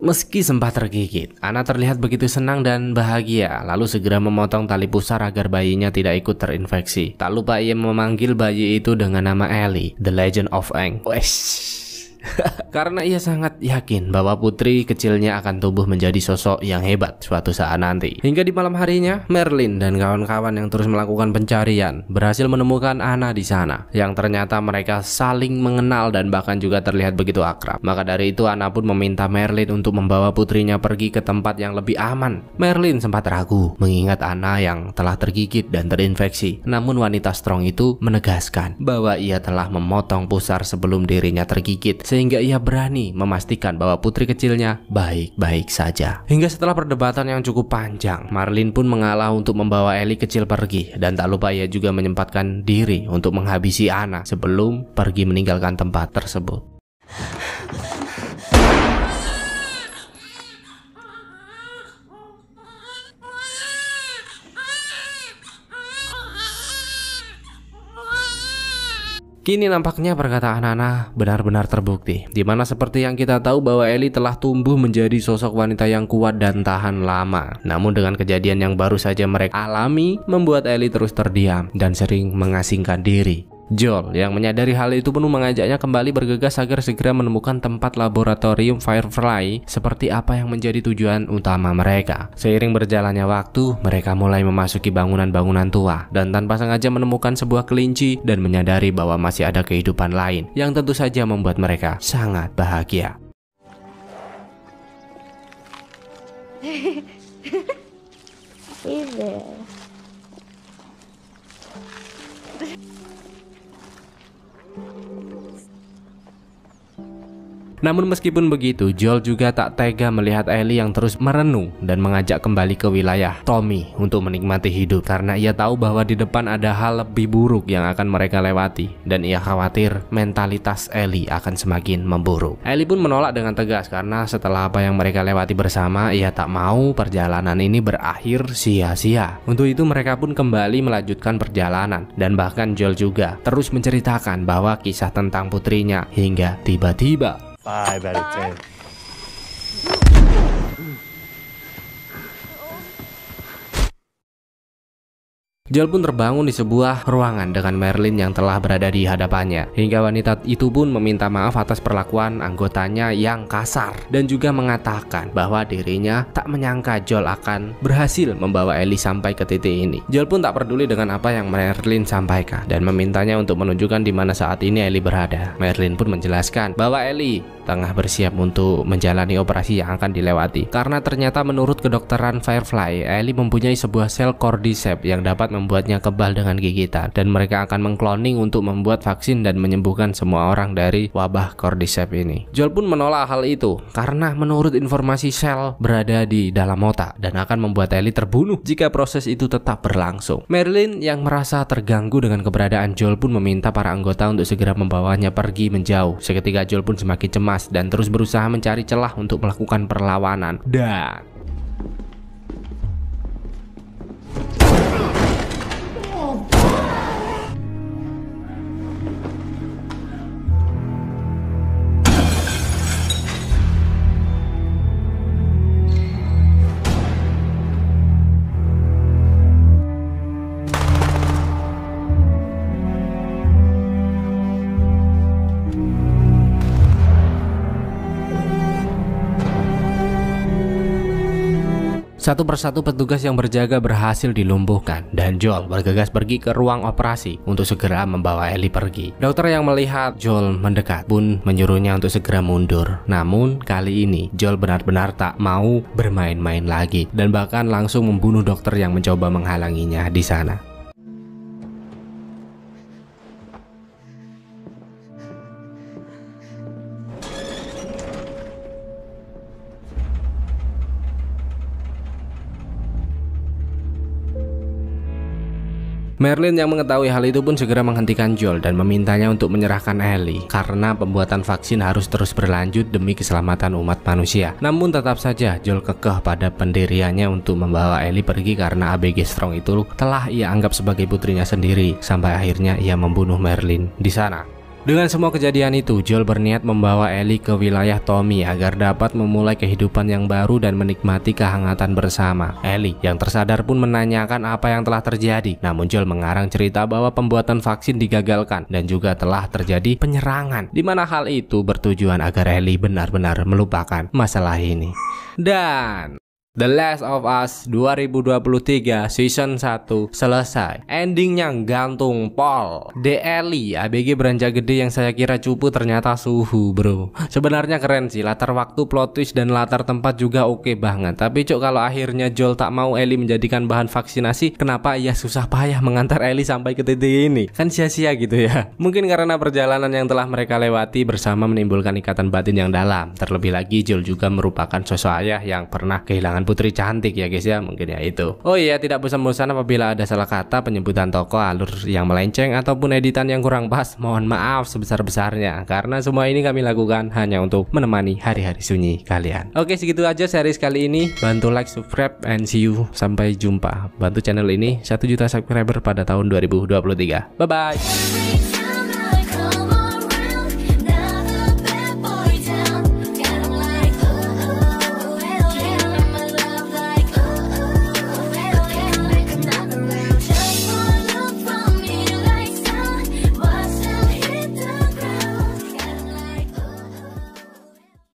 A: Meski sempat tergigit, Anna terlihat begitu senang dan bahagia, lalu segera memotong tali pusar agar bayinya tidak ikut terinfeksi. Tak lupa ia memanggil bayi itu dengan nama Ellie, The Legend of Aang. Wesh. Karena ia sangat yakin bahwa putri kecilnya akan tumbuh menjadi sosok yang hebat suatu saat nanti. Hingga di malam harinya, Merlin dan kawan-kawan yang terus melakukan pencarian berhasil menemukan Anna di sana, yang ternyata mereka saling mengenal dan bahkan juga terlihat begitu akrab. Maka dari itu Anna pun meminta Merlin untuk membawa putrinya pergi ke tempat yang lebih aman. Merlin sempat ragu mengingat Anna yang telah tergigit dan terinfeksi. Namun wanita strong itu menegaskan bahwa ia telah memotong pusar sebelum dirinya tergigit, sehingga ia berani memastikan bahwa putri kecilnya baik-baik saja. Hingga setelah perdebatan yang cukup panjang, Marlin pun mengalah untuk membawa Ellie kecil pergi, dan tak lupa ia juga menyempatkan diri untuk menghabisi Anna sebelum pergi meninggalkan tempat tersebut. Kini nampaknya perkataan Anna benar-benar terbukti, di mana seperti yang kita tahu bahwa Ellie telah tumbuh menjadi sosok wanita yang kuat dan tahan lama. Namun dengan kejadian yang baru saja mereka alami, membuat Ellie terus terdiam dan sering mengasingkan diri. Joel yang menyadari hal itu pun mengajaknya kembali bergegas agar segera menemukan tempat laboratorium Firefly seperti apa yang menjadi tujuan utama mereka. Seiring berjalannya waktu, mereka mulai memasuki bangunan-bangunan tua dan tanpa sengaja menemukan sebuah kelinci dan menyadari bahwa masih ada kehidupan lain yang tentu saja membuat mereka sangat bahagia.
D: Hey there.
A: Namun meskipun begitu, Joel juga tak tega melihat Ellie yang terus merenung dan mengajak kembali ke wilayah Tommy untuk menikmati hidup, karena ia tahu bahwa di depan ada hal lebih buruk yang akan mereka lewati dan ia khawatir mentalitas Ellie akan semakin memburuk. Ellie pun menolak dengan tegas karena setelah apa yang mereka lewati bersama, ia tak mau perjalanan ini berakhir sia-sia. Untuk itu mereka pun kembali melanjutkan perjalanan, dan bahkan Joel juga terus menceritakan bahwa kisah tentang putrinya hingga tiba-tiba
G: 5 out of 10.
A: Joel pun terbangun di sebuah ruangan dengan Merlin yang telah berada di hadapannya. Hingga wanita itu pun meminta maaf atas perlakuan anggotanya yang kasar dan juga mengatakan bahwa dirinya tak menyangka Joel akan berhasil membawa Ellie sampai ke titik ini. Joel pun tak peduli dengan apa yang Merlin sampaikan dan memintanya untuk menunjukkan di mana saat ini Ellie berada. Merlin pun menjelaskan bahwa Ellie tengah bersiap untuk menjalani operasi yang akan dilewati, karena ternyata menurut kedokteran Firefly, Ellie mempunyai sebuah sel cordyceps yang dapat membuatnya kebal dengan gigitan, dan mereka akan mengkloning untuk membuat vaksin dan menyembuhkan semua orang dari wabah cordyceps ini. Joel pun menolak hal itu karena menurut informasi sel berada di dalam otak dan akan membuat Ellie terbunuh jika proses itu tetap berlangsung. Merlin yang merasa terganggu dengan keberadaan Joel pun meminta para anggota untuk segera membawanya pergi menjauh. Seketika Joel pun semakin cemas dan terus berusaha mencari celah untuk melakukan perlawanan. Dan satu persatu petugas yang berjaga berhasil dilumpuhkan dan Joel bergegas pergi ke ruang operasi untuk segera membawa Ellie pergi. Dokter yang melihat Joel mendekat pun menyuruhnya untuk segera mundur. Namun kali ini Joel benar-benar tak mau bermain-main lagi dan bahkan langsung membunuh dokter yang mencoba menghalanginya di sana. Merlin yang mengetahui hal itu pun segera menghentikan Joel dan memintanya untuk menyerahkan Ellie karena pembuatan vaksin harus terus berlanjut demi keselamatan umat manusia. Namun tetap saja Joel kekeh pada pendiriannya untuk membawa Ellie pergi karena ABG Strong itu telah ia anggap sebagai putrinya sendiri, sampai akhirnya ia membunuh Merlin di sana. Dengan semua kejadian itu, Joel berniat membawa Ellie ke wilayah Tommy agar dapat memulai kehidupan yang baru dan menikmati kehangatan bersama. Ellie yang tersadar pun menanyakan apa yang telah terjadi. Namun Joel mengarang cerita bahwa pembuatan vaksin digagalkan dan juga telah terjadi penyerangan, di mana hal itu bertujuan agar Ellie benar-benar melupakan masalah ini. Dan The Last of Us 2023 Season 1 selesai. Endingnya gantung pol. The Ellie ABG beranjak gede yang saya kira cupu ternyata suhu bro. Sebenarnya keren sih, latar waktu, plot twist, dan latar tempat juga oke banget. Tapi cok, kalau akhirnya Joel tak mau Ellie menjadikan bahan vaksinasi, kenapa ia susah payah mengantar Ellie sampai ke titik ini? Kan sia-sia gitu ya. Mungkin karena perjalanan yang telah mereka lewati bersama menimbulkan ikatan batin yang dalam. Terlebih lagi Joel juga merupakan sosok ayah yang pernah kehilangan putri cantik ya guys ya, mungkin ya itu. Oh iya, tidak bosan-bosan apabila ada salah kata, penyebutan tokoh, alur yang melenceng, ataupun editan yang kurang pas. Mohon maaf sebesar-besarnya, karena semua ini kami lakukan hanya untuk menemani hari-hari sunyi kalian. Oke, segitu aja series kali ini. Bantu like, subscribe, and see you. Sampai jumpa. Bantu channel ini 1 juta subscriber pada tahun 2023. Bye-bye.